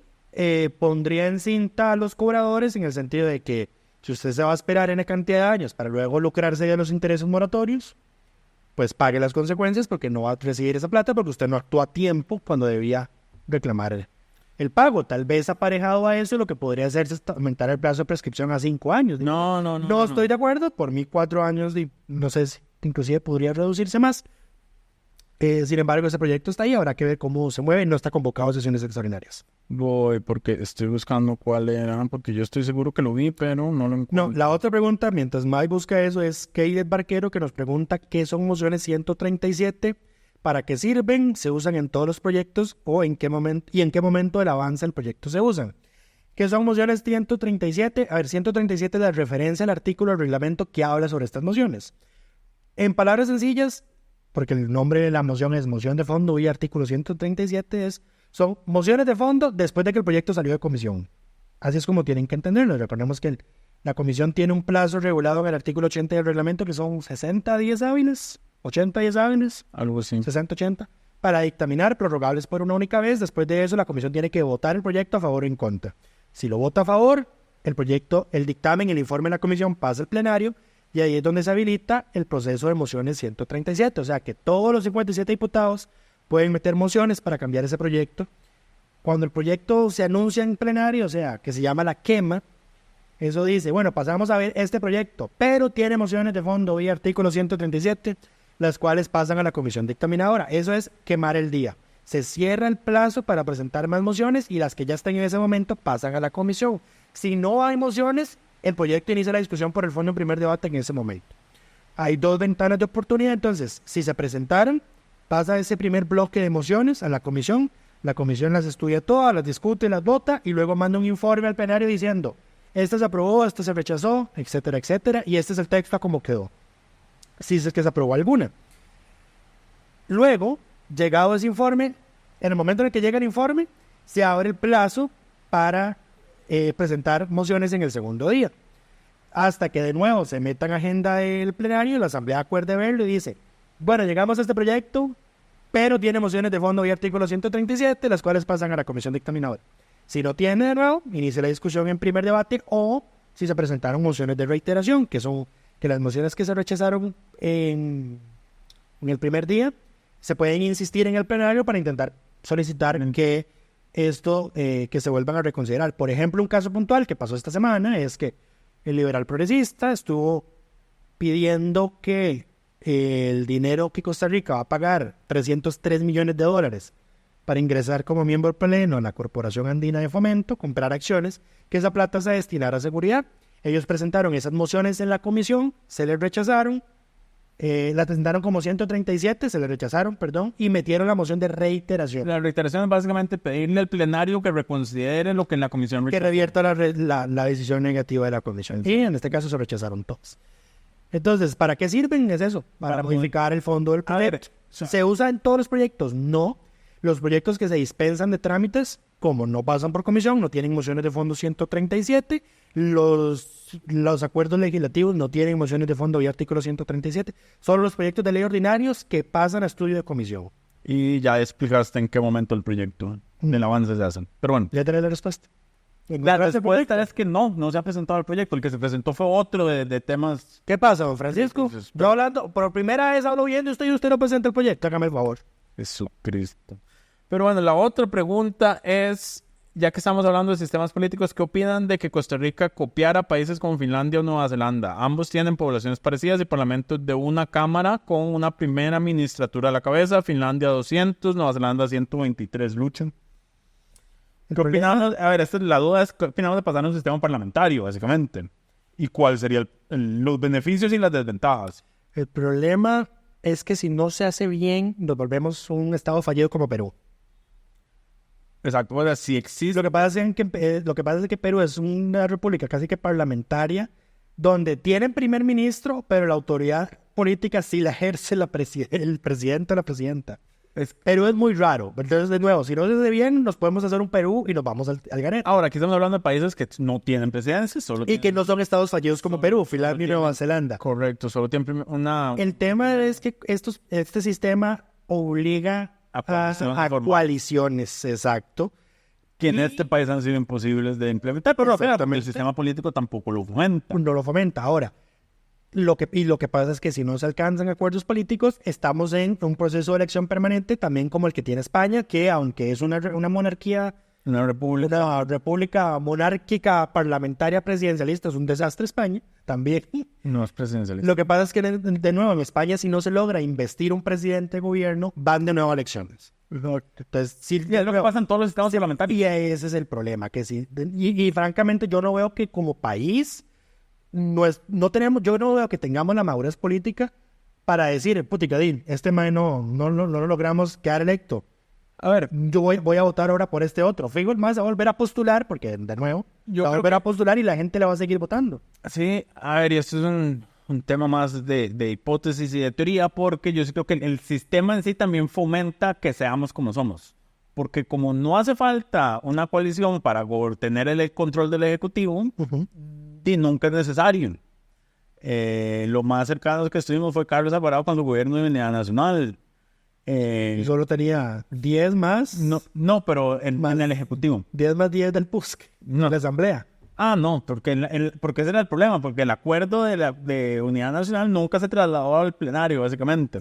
pondría en cinta a los cobradores, en el sentido de que si usted se va a esperar en cantidad de años para luego lucrarse de los intereses moratorios, pues pague las consecuencias, porque no va a recibir esa plata porque usted no actuó a tiempo cuando debía reclamar el pago. Tal vez aparejado a eso, lo que podría hacerse es aumentar el plazo de prescripción a 5 años. No estoy de acuerdo. Por mí 4 años, y no sé si inclusive podría reducirse más. Sin embargo, ese proyecto está ahí. Habrá que ver cómo se mueve. No está convocado a sesiones extraordinarias. Voy, porque estoy buscando cuál era, porque yo estoy seguro que lo vi, pero no lo encuentro. No, la otra pregunta, mientras Mike busca eso, es Keidet Barquero, que nos pregunta qué son mociones 137, para qué sirven, se usan en todos los proyectos o en qué momento del avance del proyecto se usan. ¿Qué son mociones 137? A ver, 137 es la referencia al artículo del reglamento que habla sobre estas mociones. En palabras sencillas, porque el nombre de la moción es moción de fondo y artículo 137 son mociones de fondo después de que el proyecto salió de comisión. Así es como tienen que entenderlo. Recordemos que la comisión tiene un plazo regulado en el artículo 80 del reglamento, que son 60 días hábiles, 80 días hábiles, algo así, 60, 80, para dictaminar, prorrogables por una única vez. Después de eso, la comisión tiene que votar el proyecto a favor o en contra. Si lo vota a favor, el dictamen, el informe de la comisión pasa al plenario, y ahí es donde se habilita el proceso de mociones 137. O sea que todos los 57 diputados pueden meter mociones para cambiar ese proyecto. Cuando el proyecto se anuncia en plenario, o sea, que se llama la quema, eso dice, bueno, pasamos a ver este proyecto, pero tiene mociones de fondo y artículo 137, las cuales pasan a la comisión dictaminadora. Eso es quemar el día. Se cierra el plazo para presentar más mociones y las que ya estén en ese momento pasan a la comisión. Si no hay mociones, el proyecto inicia la discusión por el fondo en primer debate en ese momento. Hay 2 ventanas de oportunidad. Entonces, si se presentaron, pasa ese primer bloque de mociones a la comisión las estudia todas, las discute, las vota y luego manda un informe al plenario diciendo, esta se aprobó, esta se rechazó, etcétera, etcétera, y este es el texto a como quedó, si es que se aprobó alguna. Luego, llegado ese informe, en el momento en el que llega el informe, se abre el plazo para presentar mociones en el segundo día, hasta que de nuevo se meta en agenda del plenario, la asamblea acuerde verlo y dice, bueno, llegamos a este proyecto, pero tiene mociones de fondo y artículo 137, las cuales pasan a la comisión dictaminadora. Si no tiene, de nuevo, inicia la discusión en primer debate, o si se presentaron mociones de reiteración, que son que las mociones que se rechazaron en el primer día se pueden insistir en el plenario para intentar solicitar que esto que se vuelvan a reconsiderar. Por ejemplo, un caso puntual que pasó esta semana es que el liberal progresista estuvo pidiendo que el dinero que Costa Rica va a pagar, $303 millones, para ingresar como miembro pleno a la Corporación Andina de Fomento, comprar acciones, que esa plata se destinara a seguridad. Ellos presentaron esas mociones en la comisión, se les rechazaron, la presentaron como 137, se les rechazaron, y metieron la moción de reiteración. La reiteración es básicamente pedirle al plenario que reconsidere lo que en la comisión rechazó. Que revierta la decisión negativa de la comisión. Y en este caso se rechazaron todos. Entonces, ¿para qué sirven? Es eso, para modificar el fondo del proyecto. ¿Se usa en todos los proyectos? No. Los proyectos que se dispensan de trámites, como no pasan por comisión, no tienen mociones de fondo 137. Los acuerdos legislativos no tienen mociones de fondo y artículo 137. Solo los proyectos de ley ordinarios que pasan a estudio de comisión. Y ya explicaste en qué momento el proyecto, el avance se hacen. Pero bueno. Ya tenés la respuesta. La respuesta es que no se ha presentado el proyecto. El que se presentó fue otro de temas. ¿Qué pasa, don Francisco? Yo hablando, por primera vez hablo bien de usted y usted no presenta el proyecto. Hágame el favor. Jesucristo. Pero bueno, la otra pregunta es, ya que estamos hablando de sistemas políticos, ¿qué opinan de que Costa Rica copiara países como Finlandia o Nueva Zelanda? Ambos tienen poblaciones parecidas y parlamentos de una cámara con una primera ministratura a la cabeza. Finlandia 200, Nueva Zelanda 123 luchan. ¿Qué opinamos? A ver, la duda es, ¿qué opinamos de pasar a un sistema parlamentario, básicamente? ¿Y cuál sería los beneficios y las desventajas. El problema es que si no se hace bien, nos volvemos un estado fallido como Perú. Exacto, o sea, si existe... Lo que pasa es que Perú es una república casi que parlamentaria, donde tienen primer ministro, pero la autoridad política sí la ejerce el presidente o la presidenta. Perú es muy raro. Entonces, de nuevo, si no se hace bien, nos podemos hacer un Perú y nos vamos al garete. Ahora, aquí estamos hablando de países que no tienen presidencia, que no son estados fallidos como Perú, Finlandia y Nueva Zelanda. Correcto, solo tienen una... El tema es que este sistema obliga a coaliciones, exacto. Que en este país han sido imposibles de implementar, pero el sistema político tampoco lo fomenta. No lo fomenta. Ahora, lo que pasa es que si no se alcanzan acuerdos políticos, estamos en un proceso de elección permanente, también como el que tiene España, que aunque es una monarquía, una república monárquica parlamentaria presidencialista, es un desastre España, también. No es presidencialista. Lo que pasa es que, de nuevo, en España, si no se logra investir un presidente de gobierno, van de nuevo a elecciones. Entonces, sí, es lo que pasa en todos los estados parlamentarios. Y ese es el problema, que sí. Y francamente, yo no veo que como país yo no veo que tengamos la madurez política para decir, puticadín, este mae no lo logramos quedar electo. A ver, yo voy a votar ahora por este otro. Fijo, el mae se va a volver a postular, porque de nuevo, va a volver a postular y la gente le va a seguir votando. Sí, a ver, y esto es un tema más de hipótesis y de teoría, porque yo sí creo que el sistema en sí también fomenta que seamos como somos. Porque como no hace falta una coalición para tener el control del Ejecutivo, y nunca es necesario. Lo más cercano que estuvimos fue Carlos Alvarado con su gobierno de unidad nacional. Y solo tenía 10 más. No, pero en el Ejecutivo. 10 más 10 del PUSC, de la Asamblea. No, porque ese era el problema, porque el acuerdo de unidad nacional nunca se trasladó al plenario, básicamente.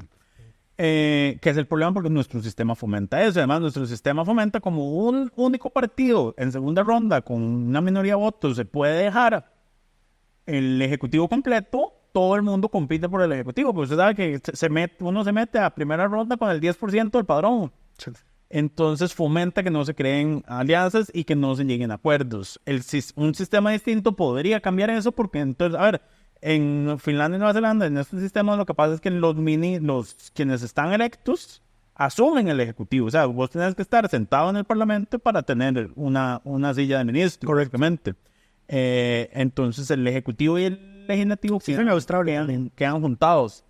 Que es el problema porque nuestro sistema fomenta eso. Además, nuestro sistema fomenta como un único partido en segunda ronda con una minoría de votos se puede dejar el Ejecutivo completo, todo el mundo compite por el Ejecutivo. Pues usted sabe que uno se mete a primera ronda con el 10% del padrón. Entonces fomenta que no se creen alianzas y que no se lleguen a acuerdos. Un sistema distinto podría cambiar eso porque entonces, a ver, en Finlandia y Nueva Zelanda, en este sistema lo que pasa es que quienes están electos asumen el Ejecutivo. O sea, vos tenés que estar sentado en el Parlamento para tener una silla de ministro. Correctamente. Entonces el Ejecutivo y el Legislativo quedan juntados.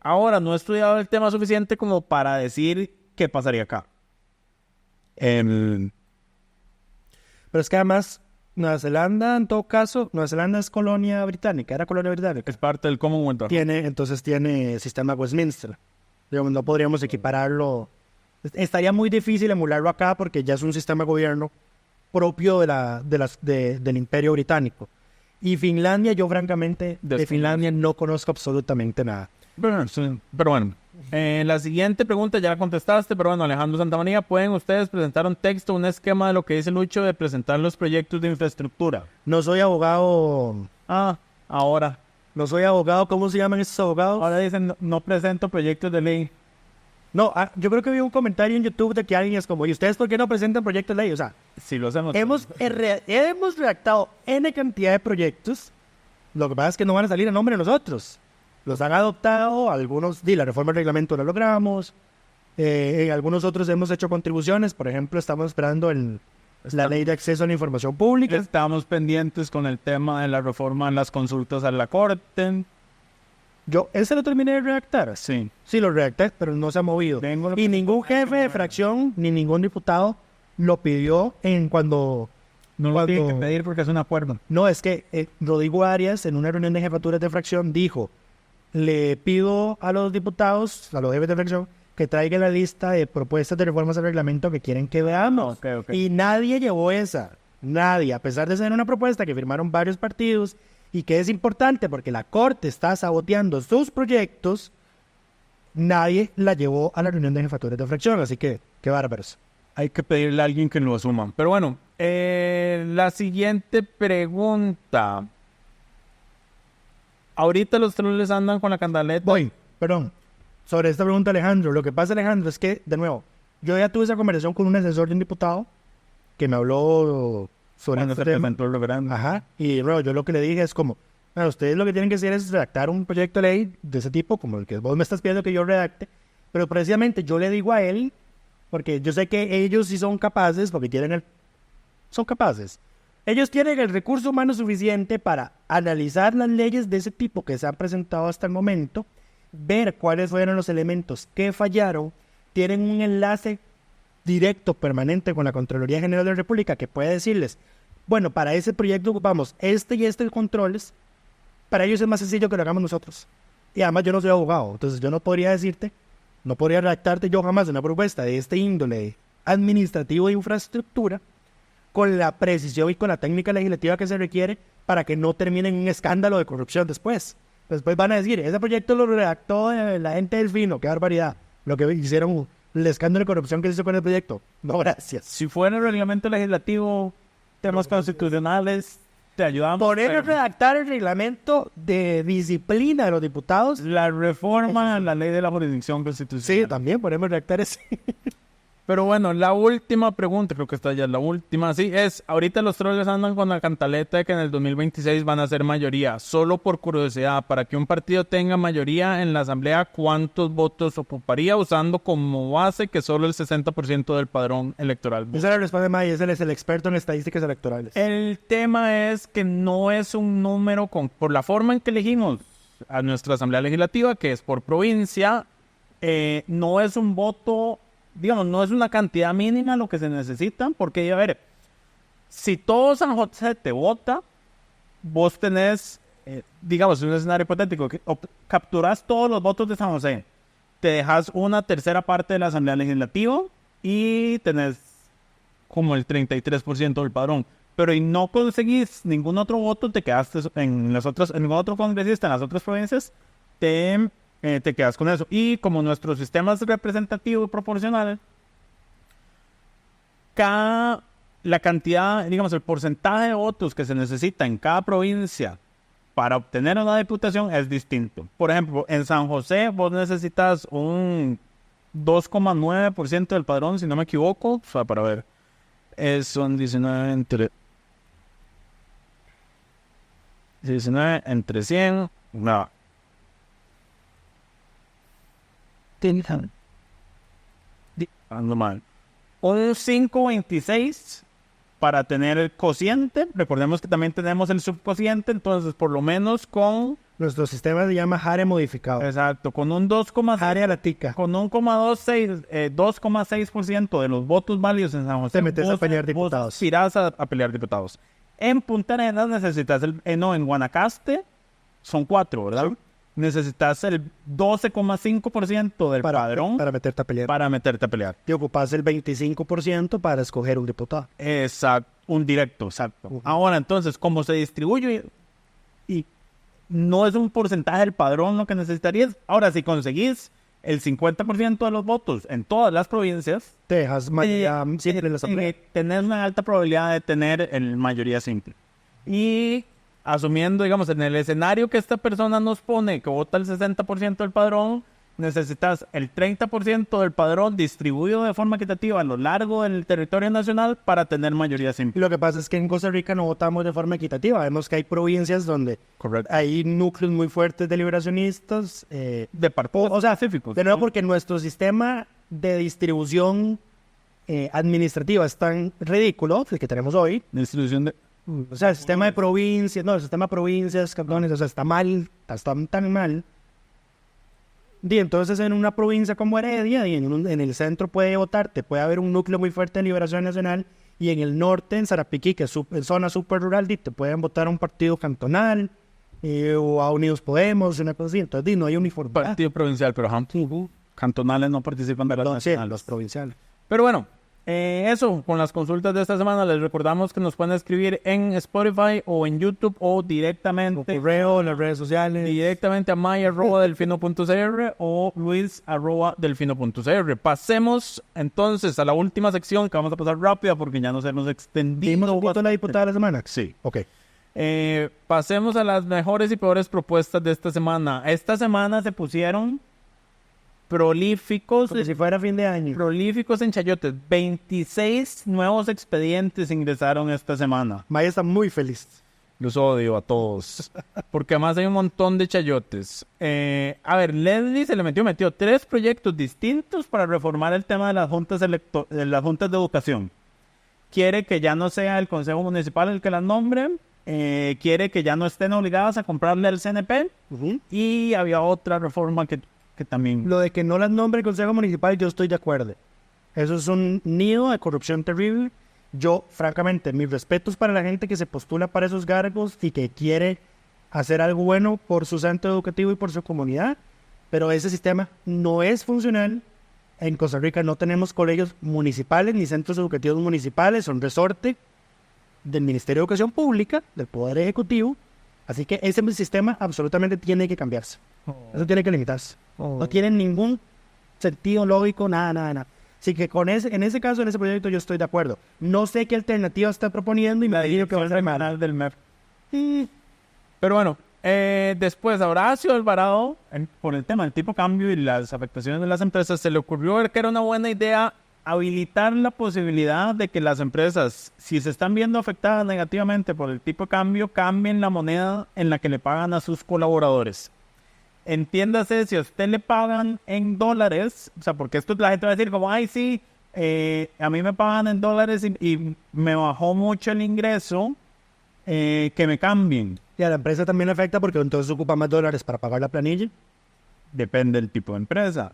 Ahora, no he estudiado el tema suficiente como para decir qué pasaría acá. Pero es que además, Nueva Zelanda, en todo caso, Nueva Zelanda es colonia británica, era colonia británica. Es parte del Commonwealth. Entonces tiene sistema Westminster. Digamos, no podríamos equipararlo. Estaría muy difícil emularlo acá porque ya es un sistema de gobierno propio del Imperio Británico. Y Finlandia, yo francamente, de Finlandia no conozco absolutamente nada. Pero bueno, la siguiente pregunta ya la contestaste, pero bueno, Alejandro Santamaría, ¿pueden ustedes presentar un texto, un esquema de lo que dice Lucho de presentar los proyectos de infraestructura? No soy abogado. Ahora. No soy abogado, ¿cómo se llaman esos abogados? Ahora dicen, no presento proyectos de ley. No, yo creo que vi un comentario en YouTube de que alguien es como, ¿y ustedes por qué no presentan proyectos de ley? O sea, sí lo hacemos. Hemos redactado N cantidad de proyectos, lo que pasa es que no van a salir a nombre de nosotros. Los han adoptado, algunos, la reforma del reglamento la logramos, en algunos otros hemos hecho contribuciones, por ejemplo, estamos esperando la ley de acceso a la información pública. Estamos pendientes con el tema de la reforma en las consultas a la Corte. ¿Ese lo terminé de redactar? Sí. Sí, lo redacté, pero no se ha movido. Y ningún jefe de fracción, ni ningún diputado lo pidió cuando... No lo tiene que pedir porque es un acuerdo. No, es que Rodrigo Arias, en una reunión de jefaturas de fracción, dijo, le pido a los diputados, a los jefes de fracción, que traigan la lista de propuestas de reformas al reglamento que quieren que veamos. Okay. Y nadie llevó esa. Nadie, a pesar de ser una propuesta que firmaron varios partidos y que es importante porque la Corte está saboteando sus proyectos, nadie la llevó a la reunión de jefaturas de fracción. Así que, qué bárbaros. Hay que pedirle a alguien que lo asuma. Pero bueno, la siguiente pregunta. Ahorita los troles andan con la cantaleta. Sobre esta pregunta, Alejandro. Lo que pasa, Alejandro, es que, de nuevo, yo ya tuve esa conversación con un asesor de un diputado que me habló sobre este tema. Ajá. Y de nuevo, yo lo que le dije es como, Bueno, ustedes lo que tienen que hacer es redactar un proyecto de ley de ese tipo, como el que vos me estás pidiendo que yo redacte, pero precisamente yo le digo a él, porque yo sé que ellos sí son capaces, porque son capaces. Ellos tienen el recurso humano suficiente para analizar las leyes de ese tipo que se han presentado hasta el momento, ver cuáles fueron los elementos que fallaron, tienen un enlace directo, permanente con la Contraloría General de la República que puede decirles, bueno, para ese proyecto ocupamos este y este controles. Para ellos es más sencillo que lo hagamos nosotros. Y además yo no soy abogado, entonces yo no podría redactarte yo jamás una propuesta de este índole administrativo de infraestructura con la precisión y con la técnica legislativa que se requiere para que no termine en un escándalo de corrupción después. Después van a decir, ese proyecto lo redactó la gente del Fino, qué barbaridad. Lo que hicieron, el escándalo de corrupción que se hizo con el proyecto. No, gracias. Si fuera el reglamento legislativo, temas constitucionales, te ayudamos. Poner a redactar el reglamento de disciplina de los diputados. La reforma a la ley de la jurisdicción constitucional. Sí, también podemos redactar ese. Pero bueno, la última pregunta, creo que está ya la última, sí, es, ahorita los troles andan con la cantaleta de que en el 2026 van a ser mayoría. Solo por curiosidad, para que un partido tenga mayoría en la asamblea, ¿cuántos votos ocuparía usando como base que solo el 60% del padrón electoral? Esa le responde May, él es el experto en estadísticas electorales. El tema es que no es un número, por la forma en que elegimos a nuestra asamblea legislativa, que es por provincia, no es un voto... Digamos, no es una cantidad mínima lo que se necesita, porque, a ver, si todo San José te vota, vos tenés, digamos, un escenario hipotético, que capturas todos los votos de San José, te dejas una tercera parte de la Asamblea Legislativa y tenés como el 33% del padrón. Pero y no conseguís ningún otro voto, te quedaste en ningún otro congresista en las otras provincias, te quedas con eso. Y como nuestro sistema es representativo y proporcional, la cantidad, digamos, el porcentaje de votos que se necesita en cada provincia para obtener una diputación es distinto. Por ejemplo, en San José vos necesitas un 2,9% del padrón, si no me equivoco. O sea, para ver, son 19 entre 100. No. Ando mal. Un 5.26 para tener el cociente. Recordemos que también tenemos el subcociente, entonces por lo menos con... Nuestro sistema se llama Jare modificado. Exacto, con un 2,6... Jare a la tica. Con un 2,6% de los votos válidos en San José. Te metes a pelear diputados. Vos irás a pelear diputados. En Punta Arenas necesitas en Guanacaste son 4, ¿verdad? Sí. Necesitas el 12,5% del padrón para meterte a pelear. Y ocupas el 25% para escoger un diputado. Exacto, un directo, exacto. Ahora, entonces, como se distribuye y no es un porcentaje del padrón lo que necesitarías. Ahora, si conseguís el 50% de los votos en todas las provincias, te dejas siempre en la asamblea. Tenés una alta probabilidad de tener el mayoría simple. Y asumiendo, digamos, en el escenario que esta persona nos pone, que vota el 60% del padrón, necesitas el 30% del padrón distribuido de forma equitativa a lo largo del territorio nacional para tener mayoría simple. Y lo que pasa es que en Costa Rica no votamos de forma equitativa. Vemos que hay provincias donde hay núcleos muy fuertes de liberacionistas. De partidos específicos. De nuevo, porque nuestro sistema de distribución administrativa es tan ridículo, el que tenemos hoy. Distribución de... O sea, el sistema de provincias, el sistema de provincias, cantones, o sea, está mal, está tan mal. Y entonces en una provincia como Heredia, y en el centro puede haber un núcleo muy fuerte de Liberación Nacional, y en el norte, en Sarapiquí, que es zona súper rural, te pueden votar a un partido cantonal, o a Unidos Podemos, una cosa así. Entonces no hay uniformidad. Partido provincial, pero cantonales no participan de las nacionales. Los provinciales. Pero bueno, eso, con las consultas de esta semana, les recordamos que nos pueden escribir en Spotify o en YouTube o directamente por correo, en las redes sociales, directamente a may@delfino.cr o luis@delfino.cr. Pasemos entonces a la última sección, que vamos a pasar rápida porque ya nos hemos extendido. ¿Dimos un voto a la diputada de la semana? Sí. Ok. Pasemos a las mejores y peores propuestas de esta semana. Esta semana se pusieron prolíficos, como si fuera fin de año. Prolíficos en chayotes. 26 nuevos expedientes ingresaron esta semana. Maya está muy feliz. Los odio a todos. Porque además hay un montón de chayotes. A ver, Leslie se le metió 3 proyectos distintos para reformar el tema de las juntas de de educación. Quiere que ya no sea el Consejo Municipal el que las nombre. Quiere que ya no estén obligadas a comprarle al CNP. Y había otra reforma que también... Lo de que no las nombre el Consejo Municipal, yo estoy de acuerdo. Eso es un nido de corrupción terrible. Yo, francamente, mis respetos para la gente que se postula para esos cargos y que quiere hacer algo bueno por su centro educativo y por su comunidad, pero ese sistema no es funcional. En Costa Rica no tenemos colegios municipales ni centros educativos municipales, son resorte del Ministerio de Educación Pública, del Poder Ejecutivo, así que ese sistema absolutamente tiene que cambiarse. Eso tiene que limitarse. No tiene ningún sentido lógico, nada. Así que en ese caso, en ese proyecto, yo estoy de acuerdo. No sé qué alternativa está proponiendo y me imagino que va a ser mal del MEP. Pero bueno, después a Horacio Alvarado, por el tema del tipo de cambio y las afectaciones de las empresas, se le ocurrió ver que era una buena idea habilitar la posibilidad de que las empresas, si se están viendo afectadas negativamente por el tipo de cambio, cambien la moneda en la que le pagan a sus colaboradores. Entiéndase, si a usted le pagan en dólares, o sea, porque esto la gente va a decir como, ay, sí, a mí me pagan en dólares y me bajó mucho el ingreso, que me cambien. Y a la empresa también le afecta porque entonces ocupa más dólares para pagar la planilla. Depende del tipo de empresa.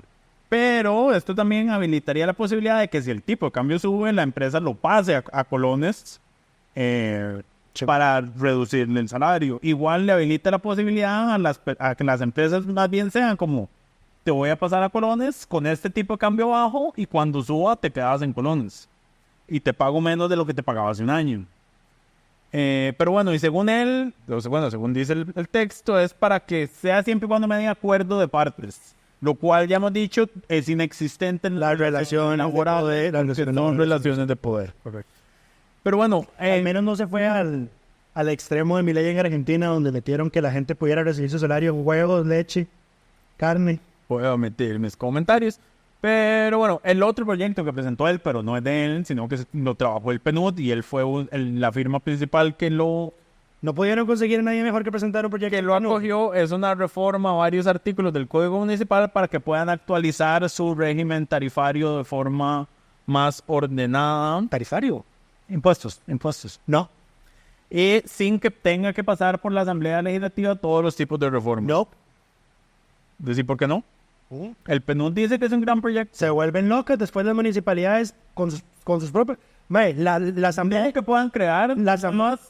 Pero esto también habilitaría la posibilidad de que si el tipo de cambio sube, la empresa lo pase a colones para reducirle el salario. Igual le habilita la posibilidad a que las empresas más bien sean como, te voy a pasar a colones con este tipo de cambio bajo y cuando suba te quedas en colones. Y te pago menos de lo que te pagaba hace un año. Pero bueno, y según él, según dice el texto, es para que sea siempre y cuando me den acuerdo de partes. Lo cual ya hemos dicho es inexistente en la relación laboral de relaciones de poder. Correcto. Pero bueno, al menos no se fue al extremo de mi ley en Argentina, donde metieron que la gente pudiera recibir su salario en huevos, leche, carne. Puedo meter mis comentarios. Pero bueno, el otro proyecto que presentó él, pero no es de él, sino que lo trabajó el PNUD y él fue la firma principal que lo... No pudieron conseguir a nadie mejor que presentar un proyecto. Que lo acogió, es una reforma a varios artículos del Código Municipal para que puedan actualizar su régimen tarifario de forma más ordenada. ¿Tarifario? Impuestos. No. Y sin que tenga que pasar por la Asamblea Legislativa todos los tipos de reformas. No. ¿Decir por qué no? El PNUD dice que es un gran proyecto. Se vuelven locas después las municipalidades con sus propios... La asamblea que puedan crear las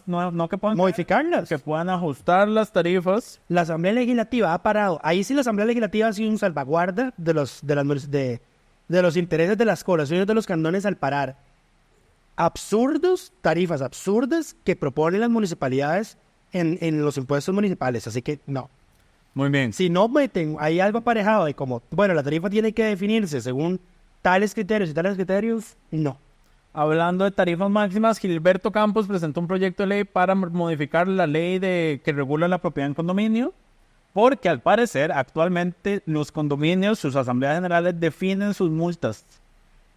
no que puedan modificarlas, que puedan ajustar las tarifas. La Asamblea Legislativa ha parado. Ahí sí la Asamblea Legislativa ha sido un salvaguarda de los intereses de las colaciones de los cantones al parar tarifas absurdas que proponen las municipalidades en los impuestos municipales. Así que no. Muy bien. Si no meten ahí algo aparejado de como, bueno, la tarifa tiene que definirse según tales criterios, no. Hablando de tarifas máximas, Gilberto Campos presentó un proyecto de ley para modificar la ley que regula la propiedad en condominio, porque al parecer actualmente los condominios, sus asambleas generales definen sus multas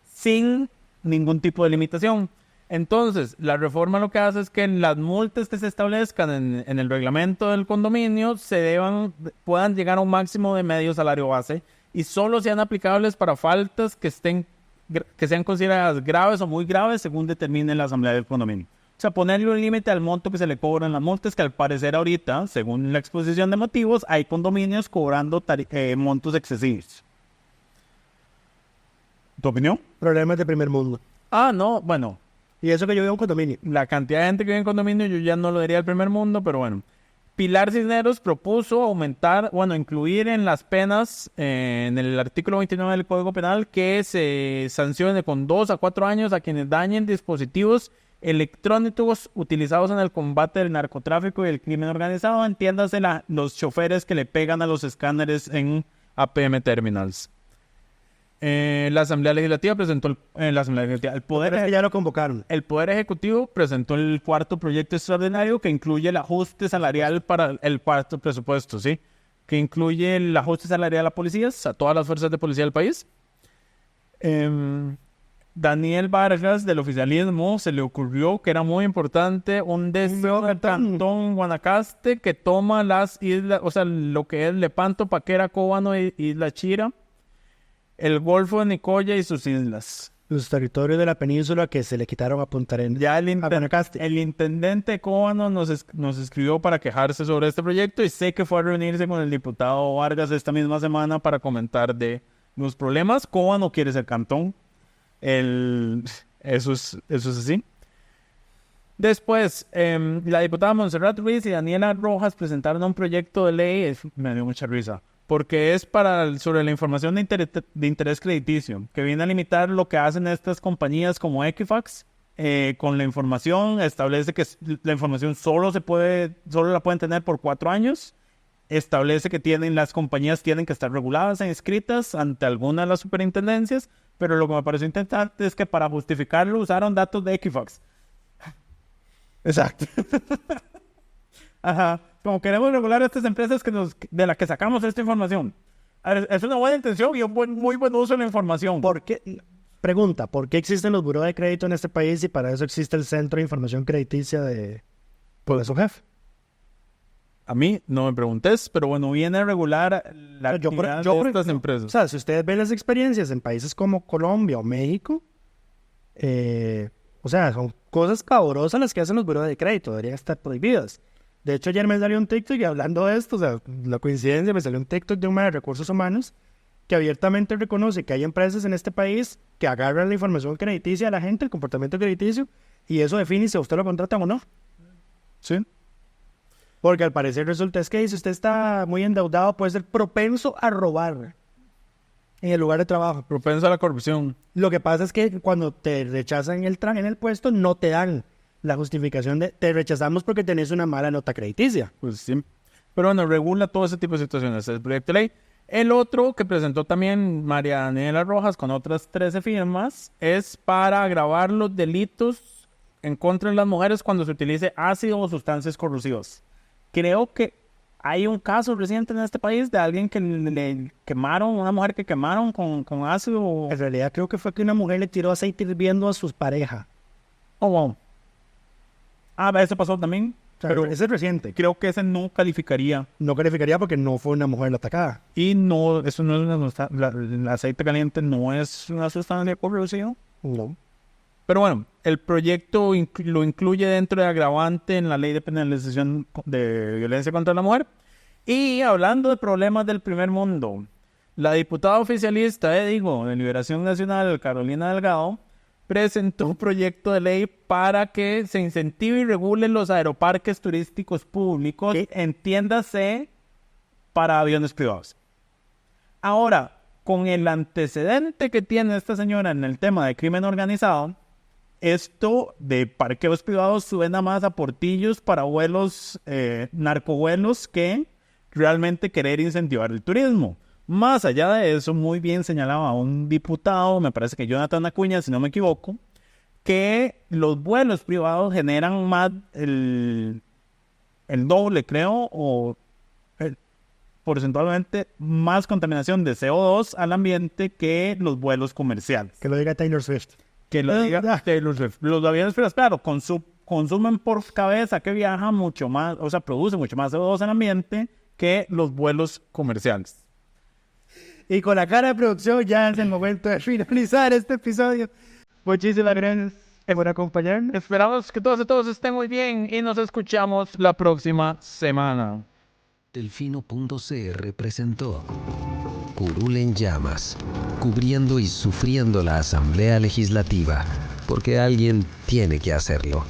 sin ningún tipo de limitación. Entonces, la reforma lo que hace es que las multas que se establezcan en el reglamento del condominio puedan llegar a un máximo de medio salario base y solo sean aplicables para faltas que sean consideradas graves o muy graves según determine la asamblea del condominio. O sea, ponerle un límite al monto que se le cobran las multas, que al parecer ahorita, según la exposición de motivos, hay condominios cobrando montos excesivos. ¿Tu opinión? Problemas de primer mundo. No, bueno. Y eso que yo vivo en condominio. La cantidad de gente que vive en condominio yo ya no lo diría el primer mundo, pero bueno. Pilar Cisneros propuso incluir en las penas, en el artículo 29 del Código Penal, que se sancione con 2 a 4 años a quienes dañen dispositivos electrónicos utilizados en el combate del narcotráfico y el crimen organizado. Entiéndase los choferes que le pegan a los escáneres en APM Terminals. La Asamblea Legislativa presentó el Poder ya lo convocaron. El Poder Ejecutivo presentó el cuarto proyecto extraordinario que incluye el ajuste salarial para el cuarto presupuesto, ¿sí? Que incluye el ajuste salarial a policías, a todas las fuerzas de policía del país. Daniel Vargas del oficialismo se le ocurrió que era muy importante un deseo del cantón Guanacaste que toma las islas, o sea, lo que es Lepanto, Paquera, Cóbano y Isla Chira, el Golfo de Nicoya y sus islas. Los territorios de la península que se le quitaron a Punta Arenas. Ya el Guanacaste. intendente de Cóbano nos escribió para quejarse sobre este proyecto y sé que fue a reunirse con el diputado Vargas esta misma semana para comentar de los problemas. Cóbano quiere ser cantón. Eso es así. Después, la diputada Montserrat Ruiz y Daniela Rojas presentaron un proyecto de ley, me dio mucha risa, porque es sobre la información de interés crediticio, que viene a limitar lo que hacen estas compañías como Equifax. Con la información, establece que la información solo la pueden tener por 4 años. Establece que las compañías tienen que estar reguladas e inscritas ante alguna de las superintendencias, pero lo que me pareció interesante es que para justificarlo usaron datos de Equifax. Exacto. Ajá. Como queremos regular a estas empresas de las que sacamos esta información. A ver, es una buena intención y un muy buen uso de la información. Pregunta, ¿por qué existen los burós de crédito en este país y para eso existe el Centro de Información Crediticia de su jefe? A mí no me preguntes, pero bueno, viene a regular la actividad de estas empresas. O sea, si ustedes ven las experiencias en países como Colombia o México, o sea, son cosas pavorosas las que hacen los burós de crédito, deberían estar prohibidas. De hecho, ayer me salió un TikTok y hablando de esto, o sea, la coincidencia, me salió un TikTok de un man de recursos humanos que abiertamente reconoce que hay empresas en este país que agarran la información crediticia de la gente, el comportamiento crediticio, y eso define si a usted lo contratan o no. Sí. Porque al parecer resulta es que si usted está muy endeudado puede ser propenso a robar en el lugar de trabajo. Propenso a la corrupción. Lo que pasa es que cuando te rechazan en el puesto no te dan la justificación de te rechazamos porque tenés una mala nota crediticia. Pues sí. Pero bueno, regula todo ese tipo de situaciones el proyecto de ley. El otro que presentó también María Daniela Rojas con otras 13 firmas es para agravar los delitos en contra de las mujeres cuando se utilice ácido o sustancias corrosivas. Creo que hay un caso reciente en este país de alguien que le quemaron, una mujer que quemaron con ácido. En realidad creo que fue que una mujer le tiró aceite hirviendo a su pareja. Oh, wow. Eso pasó también. O sea, pero ese es reciente. Creo que ese no calificaría. No calificaría porque no fue una mujer la atacada. Y no, eso no es el aceite caliente no es una sustancia corrosiva. No. Pero bueno, el proyecto lo incluye dentro de agravante en la ley de penalización de violencia contra la mujer. Y hablando de problemas del primer mundo, la diputada oficialista de Liberación Nacional, Carolina Delgado, presentó un proyecto de ley para que se incentive y regule los aeroparques turísticos públicos, entiéndase, para aviones privados. Ahora, con el antecedente que tiene esta señora en el tema de crimen organizado, esto de parqueos privados suena más a portillos para vuelos, narcovuelos, que realmente querer incentivar el turismo. Más allá de eso, muy bien señalaba un diputado, me parece que Jonathan Acuña, si no me equivoco, que los vuelos privados generan más el doble, creo, o porcentualmente más contaminación de CO2 al ambiente que los vuelos comerciales. Que lo diga Taylor Swift. Que lo diga Taylor Swift. Los aviones privados, claro, consumen por cabeza que viaja mucho más, o sea, produce mucho más CO2 en el ambiente que los vuelos comerciales. Y con la cara de producción ya es el momento de finalizar este episodio. Muchísimas gracias por acompañarnos. Esperamos que todos estén muy bien y nos escuchamos la próxima semana. Delfino.cr presentó Curul en llamas, cubriendo y sufriendo la Asamblea Legislativa, porque alguien tiene que hacerlo.